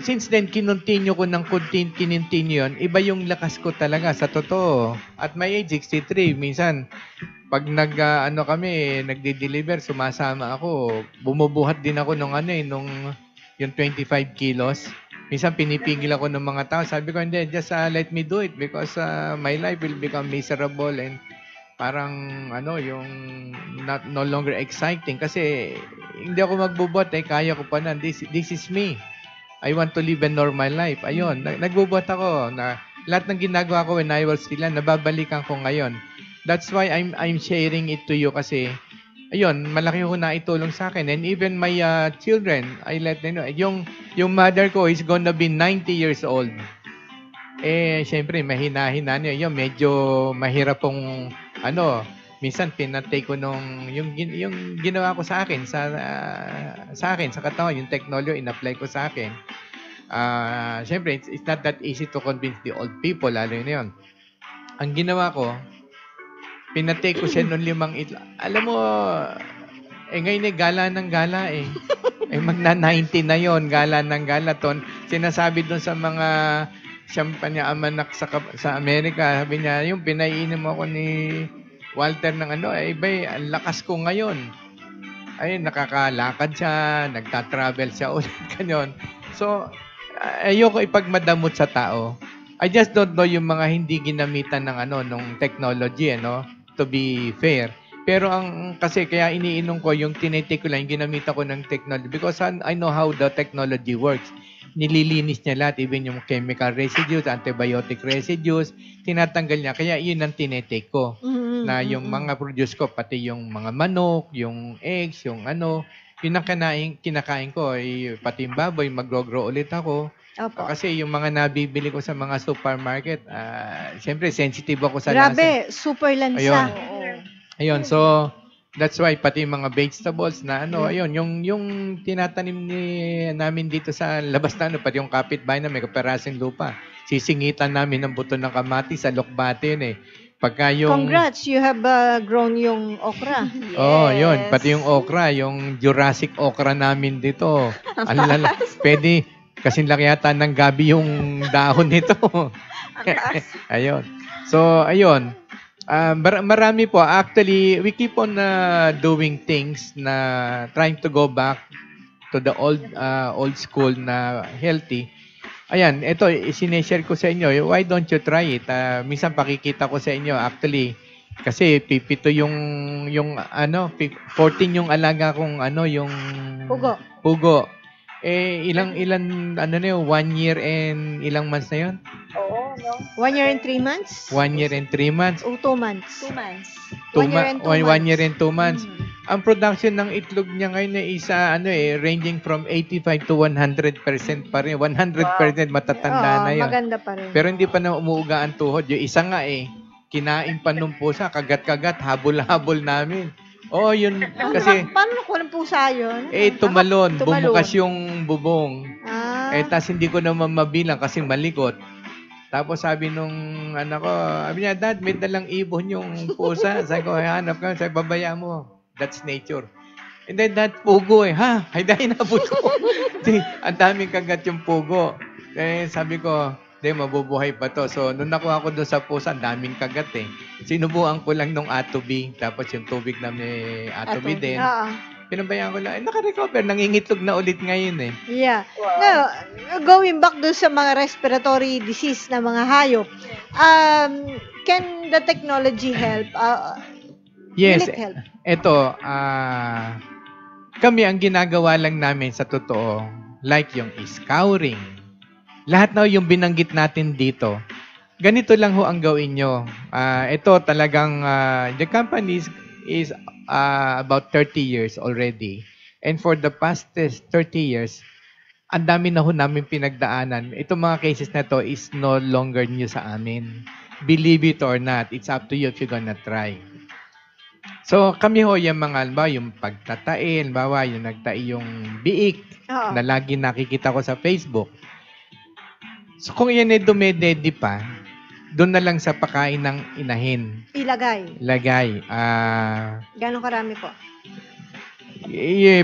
S3: since then, kinontinue ko ng kinontinue yun, iba yung lakas ko talaga, sa totoo. At my age, 63, minsan, pag nagde-deliver, sumasama ako, bumubuhat din ako nung yung 25 kilos. Minsan, pinipigil ako ng mga tao. Sabi ko, hindi, just let me do it because my life will become miserable and parang, yung no longer exciting. Kasi, hindi ako magbubuhat, kaya ko pa na. This is me. I want to live a normal life. Ayun, nagbubuhat ako na lahat ng ginagawa ko when I was still, nababalikan ko ngayon. That's why I'm sharing it to you kasi ayun, malaki ho na itulong sa akin. And even my children, I let them know. Yung mother ko is gonna be 90 years old. Syempre, mahina-hina niya. Yung medyo mahirap pong, minsan pinatake ko yung ginawa ko sa akin, sa katawan, yung technology, in-apply ko sa akin. Syempre, it's not that easy to convince the old people, lalo na yun. Ang ginawa ko, pinatake ko siya noong 5 itlo. Alam mo, ngayon gala ng gala eh. Magna-90 na yon, gala ng gala. Sinasabi doon sa mga champagne amanak sa Amerika, sabi niya, yung pinaiinom ako ni Walter ng ang lakas ko ngayon. Ay, nakakalakad siya, nagta-travel siya ulit, ganyan. So, ayoko ipagmadamot sa tao. I just don't know yung mga hindi ginamitan ng nung technology, to be fair. Pero kasi kaya iniinom ko yung tinitake ko lang, yung ginamit ko ng technology because I know how the technology works. Nililinis niya lahat, even yung chemical residues, antibiotic residues, tinatanggal niya. Kaya yun ang tinitake ko. Na yung mga produce ko, pati yung mga manok, yung eggs, yung yun ang kinakain ko. Pati yung baboy, mag-grow ulit ako.
S1: Opo.
S3: Kasi yung mga nabibili ko sa mga supermarket, siyempre sensitive ako sa lasa.
S1: Grabe, super lansa.
S3: Ayun, so that's why pati yung mga vegetables na ayun, yung tinatanim namin dito sa labas na pati yung kapitbahay na may kaperasing lupa. Sisingitan namin ng buto ng kamatis sa lokbate yun eh. Pagka yung
S1: Congrats, you have grown yung okra.
S3: Oh, yun, pati yung okra, yung Jurassic okra namin dito. Pwede kasing laki yata ng gabi yung dahon nito. Ayun. So, ayun. Marami po. Actually, we keep on doing things na trying to go back to the old school na healthy. Ayan, ito, sineshare ko sa inyo. Why don't you try it? Minsan pakikita ko sa inyo. Actually, kasi pipito yung 14 yung alaga kong yung pugo. Ilan 1 year and ilang months na yun?
S5: Oo, no?
S1: 1 year and 3 months?
S3: 1 year and 3 months.
S1: O 2 months?
S2: 2 months.
S1: 1 year and 2 months.
S3: 1 year and 2 months. Ang production ng itlog niya ngayon ay ranging from 85 to 100% pa rin. 100% matatanda na yun.
S1: Maganda pa rin.
S3: Pero hindi pa na umuuga ang tuhod. Yung isa nga kinain pa nung pusa, kagat-kagat, habol-habol namin. Oo, yun. Kasi,
S1: paano nakuha ng pusa yun?
S3: tumalon. Bumukas yung bubong. Tas hindi ko naman mabilang kasi malikot. Tapos sabi nung anak ko, sabi niya, Dad, may dalang ibon yung pusa. Sabi ko, hanap ka. Sabi, babaya mo. That's nature. And then that pugo ha? Ay, dahil nabot ko. Ang daming kagat yung pugo. Sabi ko, mabubuhay pa to. So, nung nakuha ko doon sa pusa, ang daming kagat Sinubuan ko lang nung atobi. Tapos yung tubig na may atobi din. Pinabayaan ko lang. Naka-recover. Nangingitlog na ulit ngayon
S1: Yeah. Now, going back doon sa mga respiratory disease na mga hayop, can the technology help?
S3: Yes.
S1: Will it help?
S3: Ito, kami ang ginagawa lang namin sa totoo, like yung scouring. Lahat na yung binanggit natin dito, ganito lang ho ang gawin nyo. Ito talagang, the company is about 30 years already. And for the past 30 years, ang dami na ho namin pinagdaanan. Itong mga cases na to is no longer new sa amin. Believe it or not, it's up to you if you're gonna try. So, kami ho yung mga, yung pagtatai, yung nagtai yung biik na lagi nakikita ko sa Facebook. So, kung yan dumedede pa, doon na lang sa pakain ng inahin. Ilagay.
S1: Gano'ng karami po?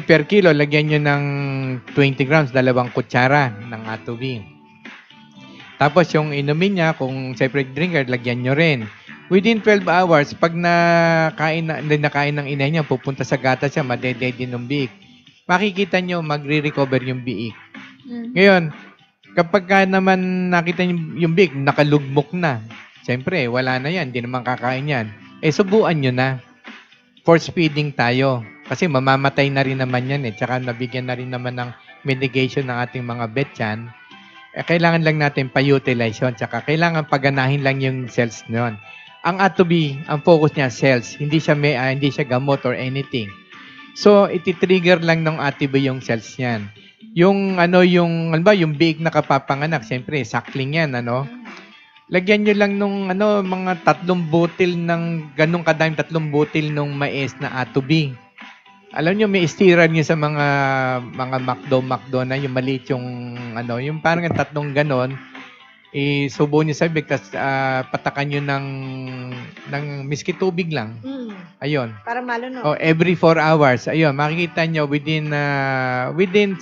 S3: Per kilo, lagyan nyo ng 20 grams, 2 kutsara ng atobi. Tapos yung inumin niya, kung separate drinker, lagyan nyo rin. Within 12 hours, pag nakain ng inahin niya, pupunta sa gata siya, madedede ng biik. Makikita nyo, magre-recover yung biik. Ngayon, kapag naman nakita yung biik, nakalugmok na. Siyempre, wala na yan. Hindi naman kakain yan. Subuan nyo na. Force feeding tayo. Kasi mamamatay na rin naman yan. Tsaka nabigyan na rin naman ng medication ng ating mga vet yan. kailangan lang natin pa-utilize yun. Tsaka kailangan paganahin lang yung cells nun. Ang Atobi, ang focus niya cells, hindi siya gamot or anything. So, iti-trigger lang ng Atobi yung cells niyan. Yung yung biik na kapapanganak, siyempre, suckling yan, Lagyan nyo lang nung mga 3 butil ng ganung kadaming 3 butil nung mais na Atobi. Alam nyo, may istira nyo sa mga McDo na yung maliit yung parang 3 ganon, isubo nyo sa big, tapos patakan nyo ng miski tubig lang. Ayun.
S1: Para malunok.
S3: Every 4 hours. Ayun, makikita nyo within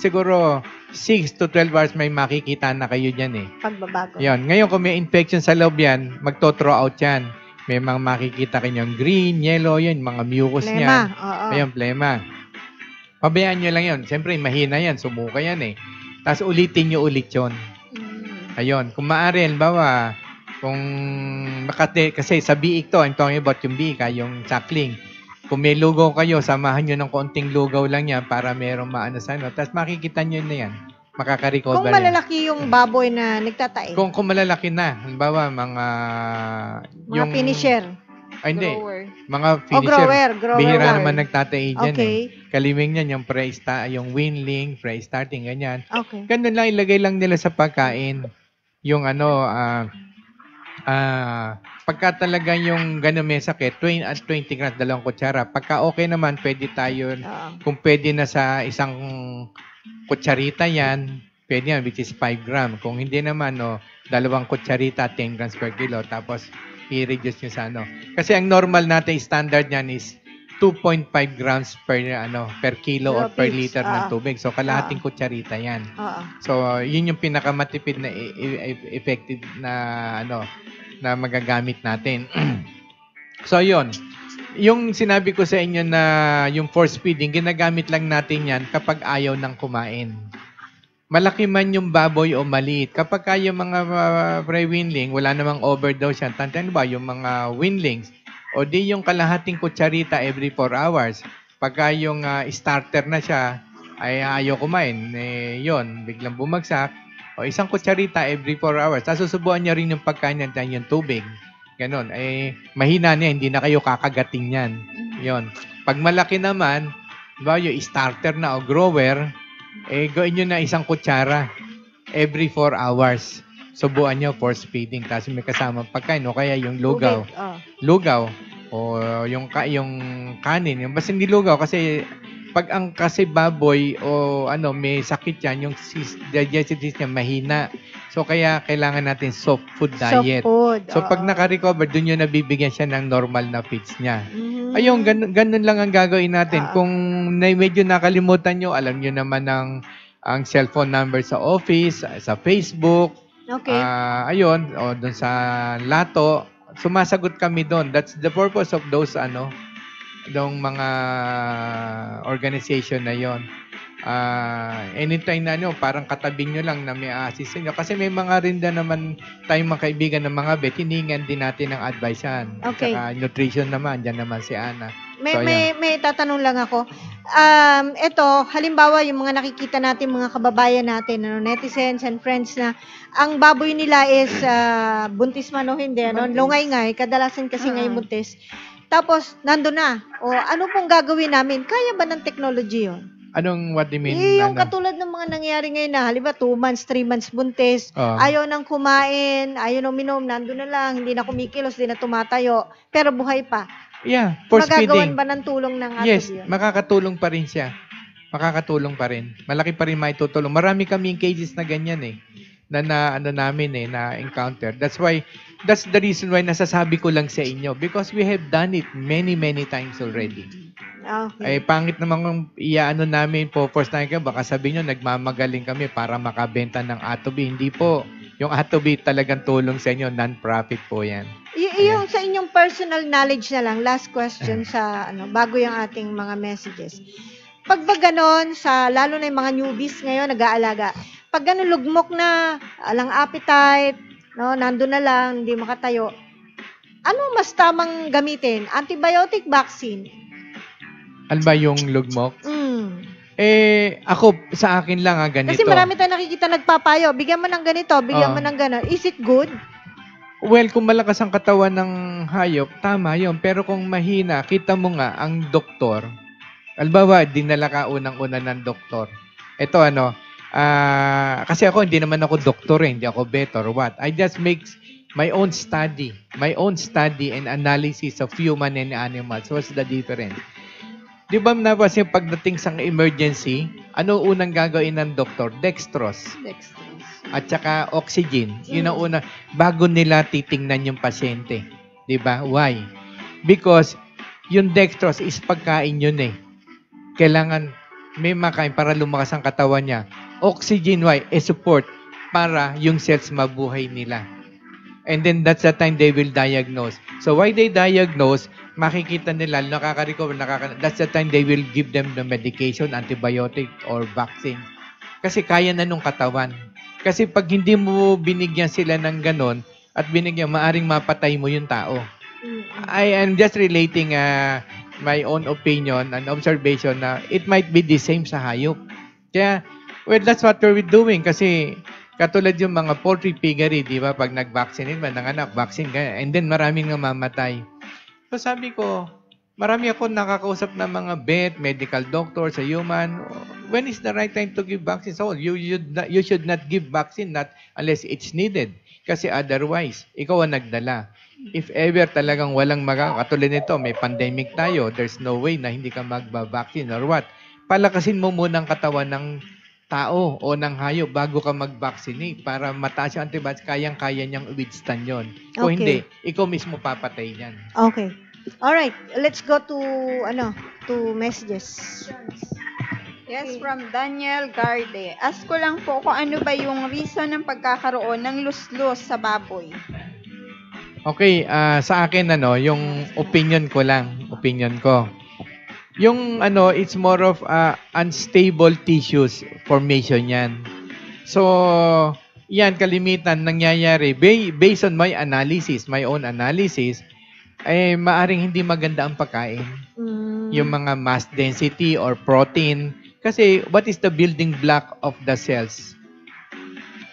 S3: siguro 6 to 12 hours may makikita na kayo dyan
S1: Pagbabago.
S3: Ayun. Ngayon, kung may infection sa loob yan, magto-throw out yan. May mga makikita kanyang green, yellow, yun, mga mucus
S1: Plema.
S3: niyan.
S1: Oo.
S3: Ayun, plema. Pabayaan nyo lang yun. Siyempre, mahina yan. Sumuka yan Tapos ulitin nyo ulit yun. Ayun. Kung maaari, halimbawa, kasi sa biik to, I'm talking about yung biik, yung suckling. Kung may lugaw kayo, samahan nyo ng konting lugaw lang yan para merong maano sa Tapos makikita nyo na yan. Makaka-recover
S1: Kung malalaki yung baboy na nagtatae.
S3: Kung malalaki na, halimbawa, mga
S1: finisher.
S3: Ay, hindi.
S2: Grower.
S3: Mga finisher.
S1: Grower.
S3: Bihira
S1: lang.
S3: naman nagtatae dyan
S1: Okay.
S3: Kaliming yan, yung yung weanling, pre-starting, ganyan.
S1: Okay.
S3: Ganun lang, ilagay lang nila sa pagkain. Yung pagka talaga yung gano'n may sakit, 20 grams, 2 kutsara. Pagka okay naman, pwede tayo, kung pwede na sa isang kutsarita yan, pwede yan, which is 5 grams. Kung hindi naman, 2 kutsarita, 10 grams per kilo. Tapos, i-reduce nyo sa Kasi ang normal natin, standard niyan is 2.5 grams per kilo or per liter ng tubig. So, kalahating kutsarita yan. So, yun yung pinakamatipid na effective na na magagamit natin. So, yun. Yung sinabi ko sa inyo na yung force feeding, ginagamit lang natin yan kapag ayaw ng kumain. Malaki man yung baboy o maliit. Kapag yung mga pre-weanling, wala namang overdose yan. Tantan ba, yung mga weanlings, o di yung kalahating kutsarita every 4 hours. Pagka yung starter na siya, ay ayaw kumain, yun, biglang bumagsak. O isang kutsarita every 4 hours. Tapos susubuan niya rin yung pagkain niya, yung tubig. Ganon. Mahina niya, hindi na kayo kakagating yan. Yun. Pag malaki naman, yung starter na o grower, gawin nyo na isang kutsara every 4 hours. Subuan nyo force feeding. Tapos may kasamang pagkain. O kaya yung lugaw. Lugaw. O yung kanin. Basta hindi lugaw kasi pag kasi baboy o may sakit yan, yung digestive system mahina. So kaya kailangan natin soft food diet. So pag naka-recover, dun yung nabibigyan siya ng normal na feeds niya. Ayun, ganun lang ang gagawin natin. Kung medyo nakalimutan nyo, alam nyo naman ang cellphone number sa office, sa Facebook.
S1: Okay.
S3: Ayun, o dun sa Lato, sumasagot kami doon. That's the purpose of those dong mga organization na yon. Anytime na parang katabi nyo lang na may assist nyo. Kasi may mga rin naman tayong mga kaibigan ng mga vet, hiningan din natin ng advice yan.
S1: Okay.
S3: Saka nutrition naman, dyan naman si Ana.
S1: May tatanong lang ako. Ito, halimbawa yung mga nakikita natin, mga kababayan natin, netizens and friends na ang baboy nila is buntis man o hindi, lungay-ngay, kadalasan kasi ngayon buntis. Tapos, nandun na. O, ano pong gagawin namin? Kaya ba ng technology yun?
S3: What do you mean?
S1: Yung katulad ng mga nangyari ngayon na, halimbawa 2 months, 3 months buntis, ayaw nang kumain, ayaw nang minom, nandun na lang, hindi na kumikilos, hindi na tumatayo, pero buhay pa.
S3: Yeah, force feeding.
S1: Magagawan ba ng tulong ng ato
S3: Yes,
S1: yun?
S3: makakatulong pa rin siya. Makakatulong pa rin. Malaki pa rin maitutulong. Marami kaming cases na ganyan na encounter. That's the reason why nasasabi ko lang sa inyo because we have done it many times already.
S1: Okay.
S3: Pangit naman namin po first time baka sabihin nyo nagmamagaling kami para makabenta ng Atobi. Hindi po. Yung Atobi talagang tulong sa inyo, non-profit po yan.
S1: Yung sa inyong personal knowledge na lang, last question sa bago yung ating mga messages. Pag ba ganon, lalo na yung mga newbies ngayon, nag-aalaga, pag ganon lugmok na, alang appetite, nandun na lang, hindi makatayo, ano mas tamang gamitin? Antibiotic vaccine?
S3: Ano ba yung lugmok? Ako, sa akin lang ganito.
S1: Kasi marami tayong nakikita nagpapayo. Bigyan mo ng ganito, bigyan mo ng gano'n. Is it good?
S3: Well, kung malakas ang katawan ng hayop, tama yun. Pero kung mahina, kita mo nga, ang doktor, albawa, dinala ka unang-una ng doktor. Ito kasi ako, hindi naman ako doktor, hindi ako vet or what. I just make my own study and analysis of human and animals. What's the difference? Di ba napasin pagdating sa emergency, ano unang gagawin ng doktor? Dextrose. At saka oxygen. Yun ang una, bago nila titingnan yung pasyente. Di ba? Why? Because yung dextrose is pagkain yun eh. Kailangan may makain para lumakas ang katawan niya. Oxygen, why? Support para yung cells mabuhay nila. And then that's the time they will diagnose. So why they diagnose, makikita nila, nakaka-recover, that's the time they will give them the medication, antibiotic, or vaccine. Kasi kaya na nung katawan. Kasi pag hindi mo binigyan sila ng ganon, at binigyan, maaring mapatay mo yung tao. I am just relating my own opinion and observation na it might be the same sa hayop. Kaya, well, that's what we're doing. Kasi, katulad yung mga poultry piggery, di ba? Pag nag-vaccinate man, nanganak, vaccine, ganyan. And then, maraming namamatay. So, sabi ko, marami ako nakakausap ng mga vet, medical doctor sa human. When is the right time to give vaccine? So, you should not give vaccine unless it's needed. Kasi otherwise, ikaw ang nagdala. If ever talagang walang katulad nito, may pandemic tayo, there's no way na hindi ka magba-vaccine or what. Palakasin mo muna ang katawan ng tao o ng hayop bago ka mag-vaccinate para mataas yung antibodies, kayang-kaya niyang withstand yun. Kung hindi, ikaw mismo papatay yan.
S1: Okay. Alright, let's go to messages.
S2: Yes, from Daniel Garde. Ask ko lang po kung ano ba yung reason ng pagkakaroon ng luslus sa baboy.
S3: Okay, sa akin yung opinion ko. Yung it's more of unstable tissues formation yan. So, yan kalimitan nangyayari based on my own analysis, maaring hindi maganda ang pagkain. Yung mga mass density or protein. Kasi what is the building block of the cells?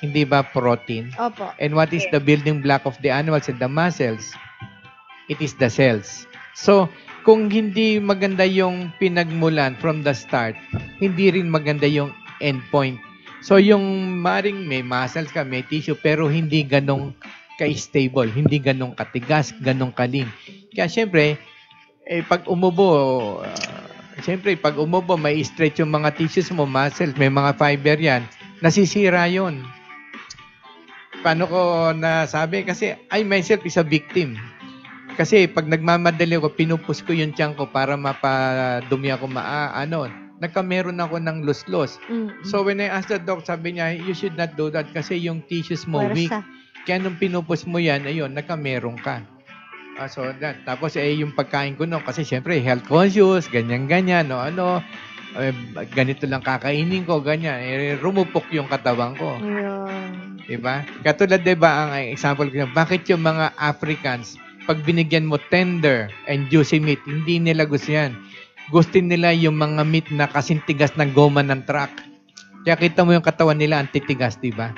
S3: Hindi ba protein?
S1: Opo.
S3: And what is the building block of the animals and the muscles? It is the cells. So, kung hindi maganda yung pinagmulan from the start, hindi rin maganda yung endpoint. So, yung maring may muscles ka, may tissue, pero hindi ganong ka-stable, hindi ganong katigas, ganong kalim. Kaya, syempre, pag umubo, may stretch yung mga tissues mo, muscles, may mga fiber yan, nasisira yon. Paano ko nasabi? Kasi I myself is a victim. Kasi pag nagmamadali ako, pinupus ko yung tiyan ko para mapadumi ako nagkameron ako ng luslos. So when I asked the doc, sabi niya, you should not do that kasi yung tissues mo weak. Kaya nung pinupus mo yan, ayun, nagkameron ka. So that. Tapos yung pagkain ko kasi syempre health conscious, ganyan-ganyan, ganito lang kakainin ko, ganyan. Rumupok yung katawan ko. Diba? Katulad, diba, ang example ko, bakit yung mga Africans, pag binigyan mo tender and juicy meat, hindi nila gusto yan. Gusto nila yung mga meat na kasintigas ng goma ng truck. Kaya kita mo yung katawan nila, ang titigas, diba?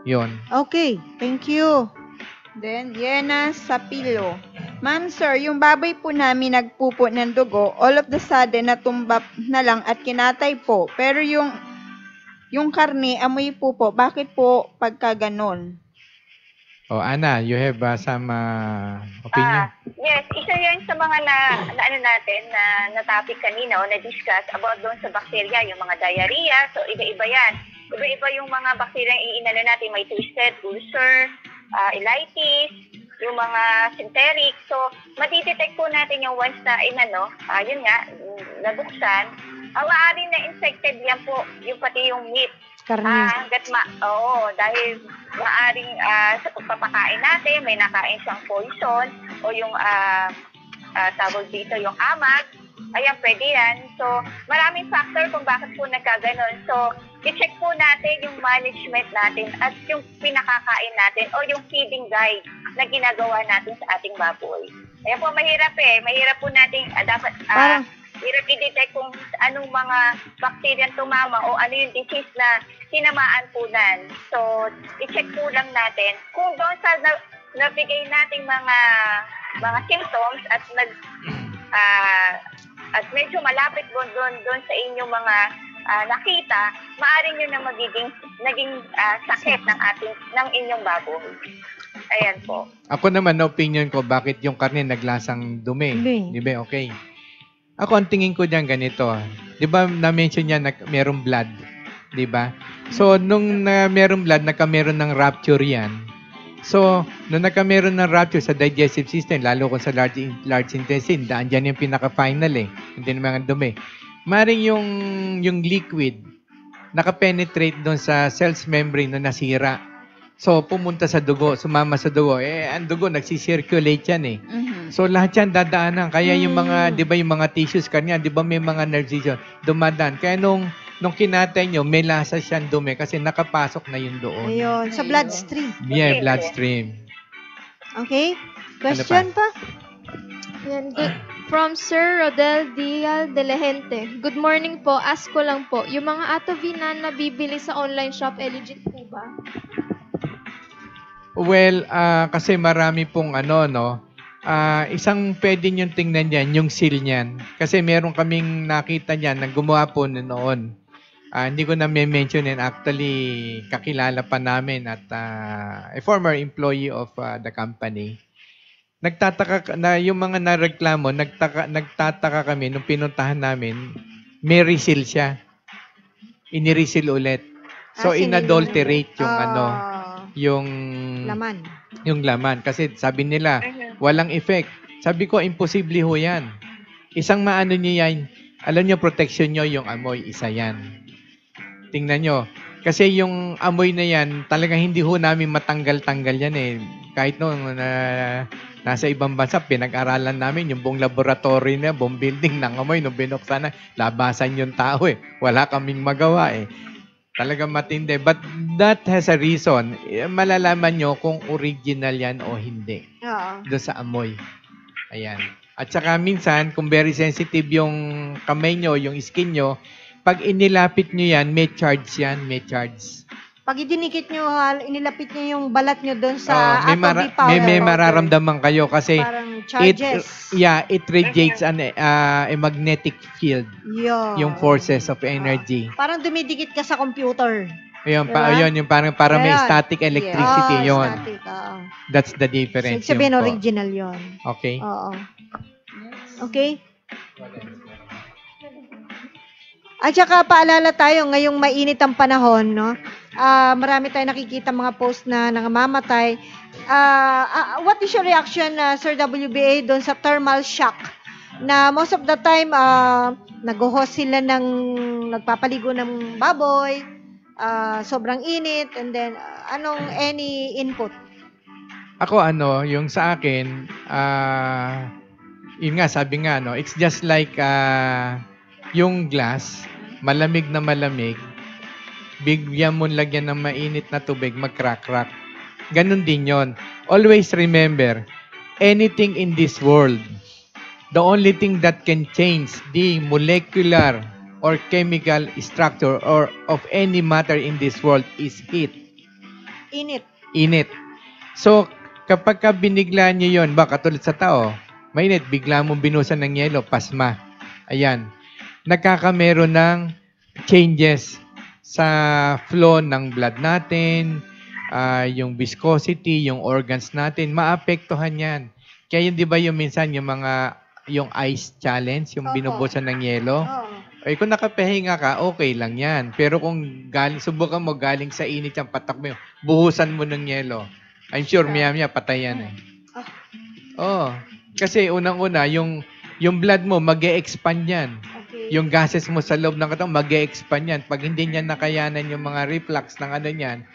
S3: Yun.
S1: Okay, thank you.
S2: Then, Yena Sapilo. Ma'am, sir, yung baboy po namin nagpupo ng dugo, all of the sudden natumba na lang at kinatay po. Pero yung karne, amoy pupo. Bakit po pagka ganon?
S3: Ana, you have some opinion?
S5: Yes, isa yan sa mga na topic kanina o na-discuss about doon sa bacteria, yung mga diarrhea. So, iba-iba yan. Iba-iba yung mga bacteria iinano natin. May twisted ulcer, ilitis, yung mga synthetic. So, matidetect po natin yung once na yun nga, nabuksan. Maaaring na infected yan po, yung pati yung meat.
S1: Karne.
S5: Dahil maaaring sa pagpapakain natin, may nakain siyang poison o yung tawag dito, yung amag. Ayan, pwede yan. So, maraming factor kung bakit po nagkaganon. So, i-check po natin yung management natin at yung pinakakain natin o yung feeding guide na ginagawa natin sa ating baboy. Ayan po, mahirap eh. Mahirap po natin dapat hirap i-detect kung anong mga bacteria tumama o ano yung disease na tinamaan po nan. So, i-check po lang natin kung doon sa nabigay nating mga symptoms at at medyo malapit doon sa inyong mga nakita, maaari nyo na naging sakit ng inyong baboy. Ayan po.
S3: Ako naman, na opinion ko, bakit yung karne naglasang dumi?
S1: Dumi.
S3: Di ba? Okay. Ako, ang tingin ko dyan ganito. Di ba, na-mention niya na merong blood? Di ba? So, nung merong blood, nagkameron ng rupture yan. So, nung nagkameron ng rupture sa digestive system, lalo kung sa large intestine, daan dyan yung pinaka-final hindi naman ang dumi. Maring yung liquid, nakapenetrate doon sa cells membrane na nasira. So, pumunta sa dugo, sumama sa dugo. Ang dugo, nagsisirculate yan So, lahat yan dadaanan. Kaya yung mga, di ba yung mga tissues kanya, di ba may mga nerve tissue, dumadaan. Kaya nung kinatay nyo, may lasa siyang dumi kasi nakapasok na yun doon.
S1: Ayun, sa bloodstream.
S3: Yeah, bloodstream.
S1: Okay? Question pa?
S4: Yan, good. From Sir Rodel Dial de Lehente. Good morning po. Ask ko lang po, yung mga Atovina na bibili sa online shop, legit po ba?
S3: Well, kasi marami pong isang pwede nyo tingnan yan, yung seal niyan. Kasi meron kaming nakita niyan na gumawa po noon. Hindi ko na mention yan. Actually, kakilala pa namin at a former employee of the company. Nagtataka na yung mga nareklamo, nagtataka kami nung pinuntahan namin, may reseal siya. Ini-reseal ulit. So, inadulterate yung
S1: laman.
S3: Yung laman. Kasi sabi nila, walang effect. Sabi ko, imposible ho yan. Isang maano nyo yan, alam nyo, protection nyo yung amoy, isa yan. Tingnan nyo. Kasi yung amoy na yan, talagang hindi ho namin matanggal-tanggal yan Kahit noong nasa ibang bansa, pinag-aralan namin yung buong laboratory na, buong building ng amoy, nung binuksan na, labasan yung tao Wala kaming magawa Talagang matindi. But that has a reason. Malalaman nyo kung original yan o hindi.
S1: Oo.
S3: Doon sa amoy. Ayan. At saka minsan, kung very sensitive yung kamay nyo, yung skin nyo, pag inilapit nyo yan, may charge yan. May charge.
S1: Pag idinikit nyo, inilapit nyo yung balat nyo doon sa
S3: may
S1: Atobi powder.
S3: may mararamdaman kayo kasi
S1: parang charges.
S3: it radiates a magnetic field. Yung forces of energy.
S1: Parang dumidikit ka sa computer.
S3: Ayun,
S1: Diba?
S3: yung parang para may
S1: Ayun.
S3: static electricity yun.
S1: Static, oo.
S3: That's the difference.
S1: Ibig sabihin,
S3: yun po.
S1: original yun.
S3: Okay.
S1: Oo. Okay? At saka paalala tayo, ngayong mainit ang panahon, no? Marami tayong nakikita mga post na nangangamatay. What is your reaction, Sir WBA, doon sa thermal shock? Na most of the time, nag-host sila nagpapaligo ng baboy, sobrang init, and then, any input?
S3: Ako yung sa akin, yun nga, sabi nga, it's just like yung glass, malamig na malamig, bigyan mo lagyan ng mainit na tubig, mag-crack-crack. Ganon din yon. Always remember, anything in this world, the only thing that can change the molecular or chemical structure or of any matter in this world is heat. Init. So, kapag binigla nyo yun, katulad sa tao, mainit, bigla mong binusan ng yelo, pasma. Ayan. Nagkakameron ng changes sa flow ng blood natin, yung viscosity, yung organs natin, maapektuhan yan. Kaya yun, di ba yung minsan yung ice challenge, yung binubusan ng yelo? Kung nakapahinga ka, okay lang yan. Pero kung subukan mo galing sa init yung patak mo, buhusan mo ng yelo. I'm sure maya-maya patay yan Kasi unang-una, yung blood mo, mag-e-expand yan. Yung gases mo sa loob ng katawan, mag-e-expand yan. Pag hindi niya nakayanan yung mga reflux ng niyan,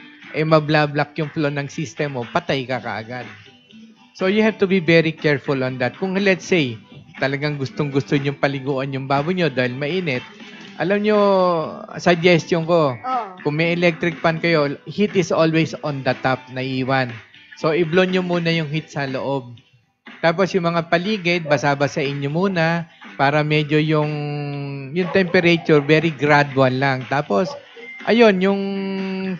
S3: mabla-block yung flow ng system mo, patay ka kaagad. So, you have to be very careful on that. Kung let's say, talagang gustong-gusto nyo paliguan yung baboy nyo dahil mainit, alam nyo, suggestion ko, kung may electric fan kayo, heat is always on the top na iwan. So, i-blow nyo muna yung heat sa loob. Tapos yung mga paligid, basa-basain nyo muna. para medyo yung temperature very gradual lang. Tapos ayun, yung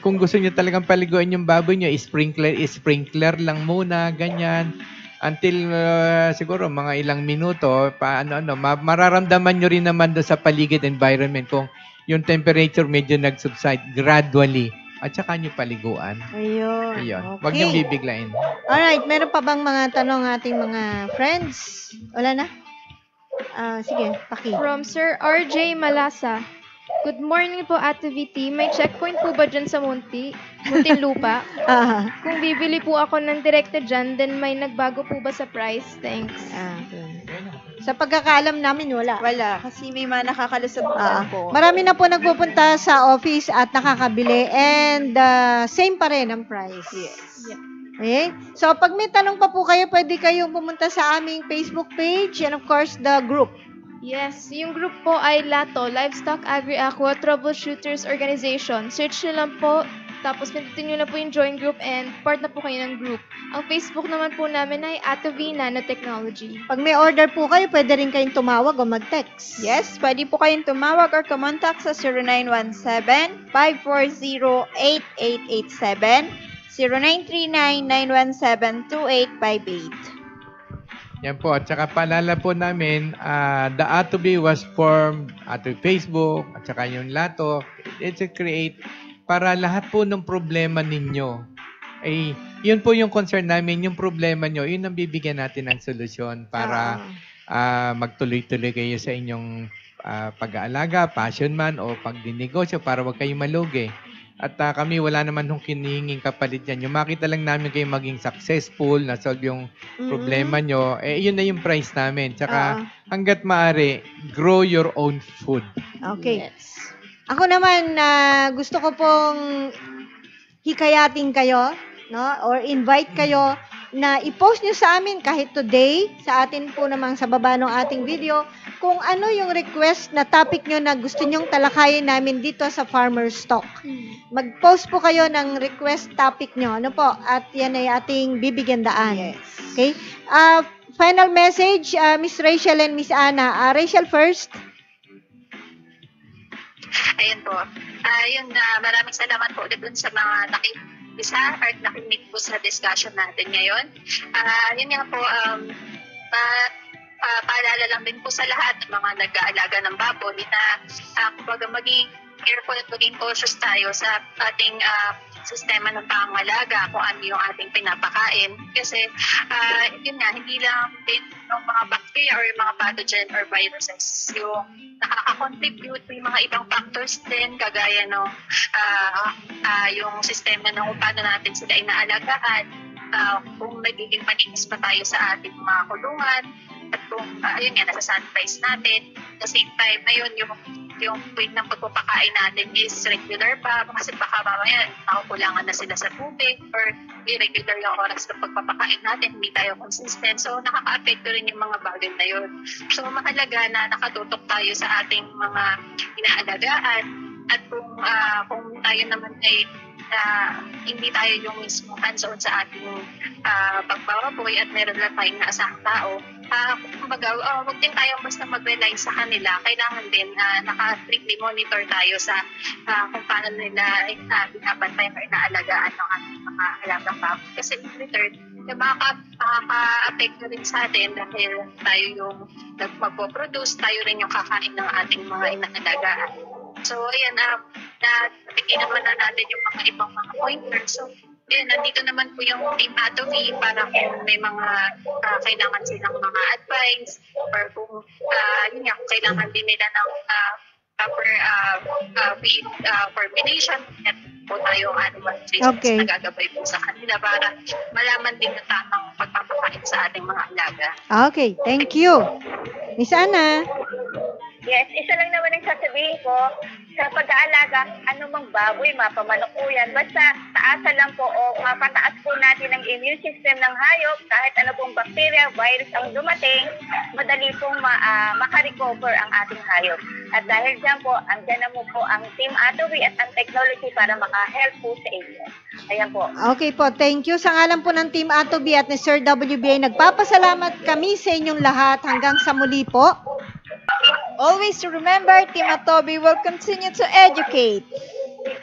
S3: kung gusto niyo talagang paliguan yung baboy niyo, sprinkler lang muna, ganyan. Until siguro mga ilang minuto, mararamdaman nyo rin naman doon sa paligid environment kung yung temperature medyo nag-subside gradually. At saka nyo paliguan.
S1: Ayun.
S3: Ayun.
S1: Okay.
S3: Huwag niyong bibiglain.
S1: Alright, meron pa bang mga tanong ating mga friends? Wala na? Sige, paki.
S4: From Sir RJ Malasa. Good morning po, Ate VT. May checkpoint po ba dyan sa Muntinlupa? Kung bibili po ako ng direkta dyan, then may nagbago po ba sa price? Thanks.
S1: Sa pagkakaalam namin, wala.
S2: Wala, kasi may mga nakakalusot po.
S1: Marami na po nagpupunta sa office at nakakabili and same pa rin ang price.
S2: Yes.
S1: Okay? So, pag may tanong pa po kayo, pwede kayong pumunta sa aming Facebook page and of course, the group.
S4: Yes, yung group po ay LATO, Livestock Agri-Aqua Troubleshooters Organization. Search nyo lang po, tapos pindutin nyo na po yung join group and part na po kayo ng group. Ang Facebook naman po namin ay Atovi Nanotechnology.
S1: Pag may order po kayo, pwede rin kayong tumawag o mag-text.
S2: Yes, pwede po kayong tumawag or kumontak sa 0917-540-8887, 0939-917-2858.
S3: Yan po. At saka paalala po namin, the Atobi was formed at Facebook, at saka yung LATO. It's a create para lahat po ng problema ninyo. Ay, yun po yung concern namin, yung problema nyo, yun ang bibigyan natin ng solusyon para magtuloy-tuloy kayo sa inyong pag-aalaga, passion man, o pagdinegosyo para wag kayong malugi. At kami wala naman hong kinihinging kapalit yan. Yung makita lang namin kayo maging successful, na-solve yung problema nyo, yun na yung price namin. Tsaka hanggat maaari, grow your own food.
S1: Okay. Ako naman, gusto ko pong hikayatin kayo, no? Or invite kayo na i-post nyo sa amin kahit today, sa atin po namang sa baba ng ating video, kung ano yung request na topic nyo na gusto nyong talakayin namin dito sa Farmer's Talk. Mag-post po kayo ng request topic nyo, ano po? At yan ay ating bibigyan daan.
S2: Yes.
S1: Okay? Final message, Miss Rachel and Miss Ana. Rachel first.
S6: Ayun po. Maraming salamat po ulit dun sa mga nakikisa at nakinig po sa discussion natin ngayon. Yun nga po, paalala lang din po sa lahat ng mga nag-aalaga ng baboy na kumbaga maging careful at maging cautious tayo sa ating sistema ng pangalaga, kung ano yung ating pinapakain. Kasi yun nga, hindi lang din yung mga bacteria or yung mga pathogen or viruses yung nakaka-contribute, may mga ibang factors din kagaya ng yung sistema ng kung paano natin sila inaalagaan, kung nagiging malinis pa tayo sa ating mga kulungan, at kung ayun nga, nasa-sanitize natin. At the same time, ayun, yung way ng pagpapakain natin is regular pa, kasi baka mamaya nakukulangan na sila sa tubig or irregular yung oras ng pagpapakain natin, hindi tayo consistent. So, nakaka-apekto rin yung mga bagay na yun. So, mahalaga na nakatutok tayo sa ating mga inaalagaan at kung tayo naman ay hindi tayo yung mismo hands-on sa ating pagbababoy at meron lang tayong naasahang tao, kumbaga, huwag din tayo basta mag-rely sa kanila. Kailangan din naka-strictly monitor tayo sa kung paano nila binabantayan or inaalagaan ng ating mga alagang baboy. Kasi in return, makaka-apekto rin sa atin dahil tayo yung magpo-produce, tayo rin yung kakain ng ating mga inaalagaan. So, ayan, nabigyan naman na natin yung mga ibang mga pointers. So, ayan, nandito naman po yung Team Atovi para kung may mga kailangan silang mga advice or kung yun nga, kung kailangan din nila ng proper feed formulation at po tayo animal nutritionist na gagabay po sa kanila para malaman din na tamang pagpapakain sa ating mga alaga.
S1: Okay, thank you. Miss Ana.
S5: Yes, isa lang naman ang sasabihin ko, sa pag-aalaga, anumang baboy, mapamanok po yan. Basta taasan lang po o mapataas po natin ang immune system ng hayop, kahit ano pong bacteria, virus ang dumating, madali pong makarecover ang ating hayop. At dahil dyan po, andyan na po ang Team Atovi at ang technology para maka-help po sa inyo. Ayan po.
S1: Okay po, thank you. Sa ngalan po ng Team Atovi at ni Sir WBA, nagpapasalamat kami sa inyong lahat hanggang sa muli po.
S2: Always remember, Team Atobi will continue to educate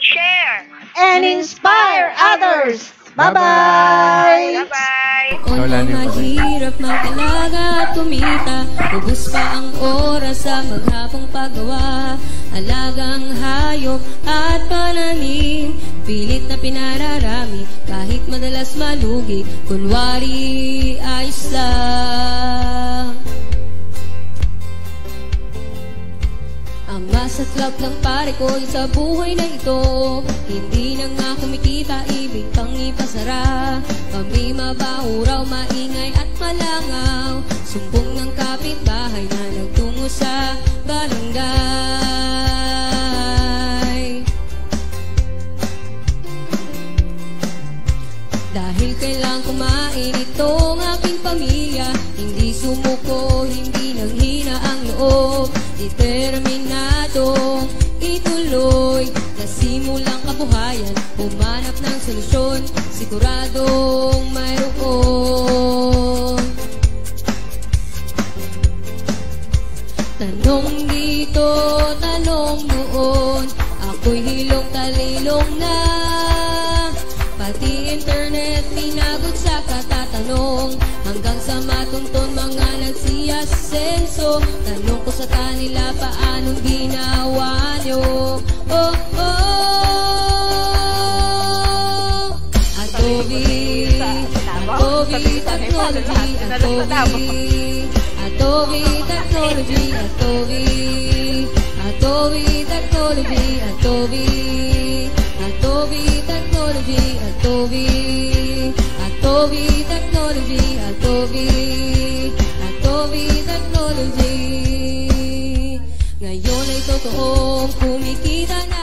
S5: Share.
S1: And inspire others. Bye-bye!
S5: Bye-bye!
S3: Wala na yung
S7: Mahirap magdalaga at kumita, ubus pa ang oras sa maghapong paggawa. Alagang hayop at pananim, pilit na pinararami, kahit madalas malugi, kunwari ayos lang. Ang masaklap ng pare ko sa buhay na ito, hindi na nga kumikita, ibig pang ipasara. Kami mabaho raw, maingay at malangaw, sumbong ng kapitbahay na nagtungo sa barangay. Dahil kailang kumain itong aking pamilya, hindi sumuko, hindi nanghina ang loob, determinado ituloy, nasimulang kabuhayan, humanap ng solusyon, siguradong mayroon. Tanong dito, tanong noon, ako'y hilong talilong na, pati internet pinagod sa katatanong, hanggang sa matuntun mga nagsiyasenso. Tanong ko sa kanila, paanong ginawa nyo? Oh, oh, Atobi, Atobi Technology, Atobi, Atobi Technology, Atobi, Atobi Technology, Atobi, Atobi Technology, Atobi, Atobi Technology, Atobi, Atobi Technology. Ngayon ay totoong kumikita na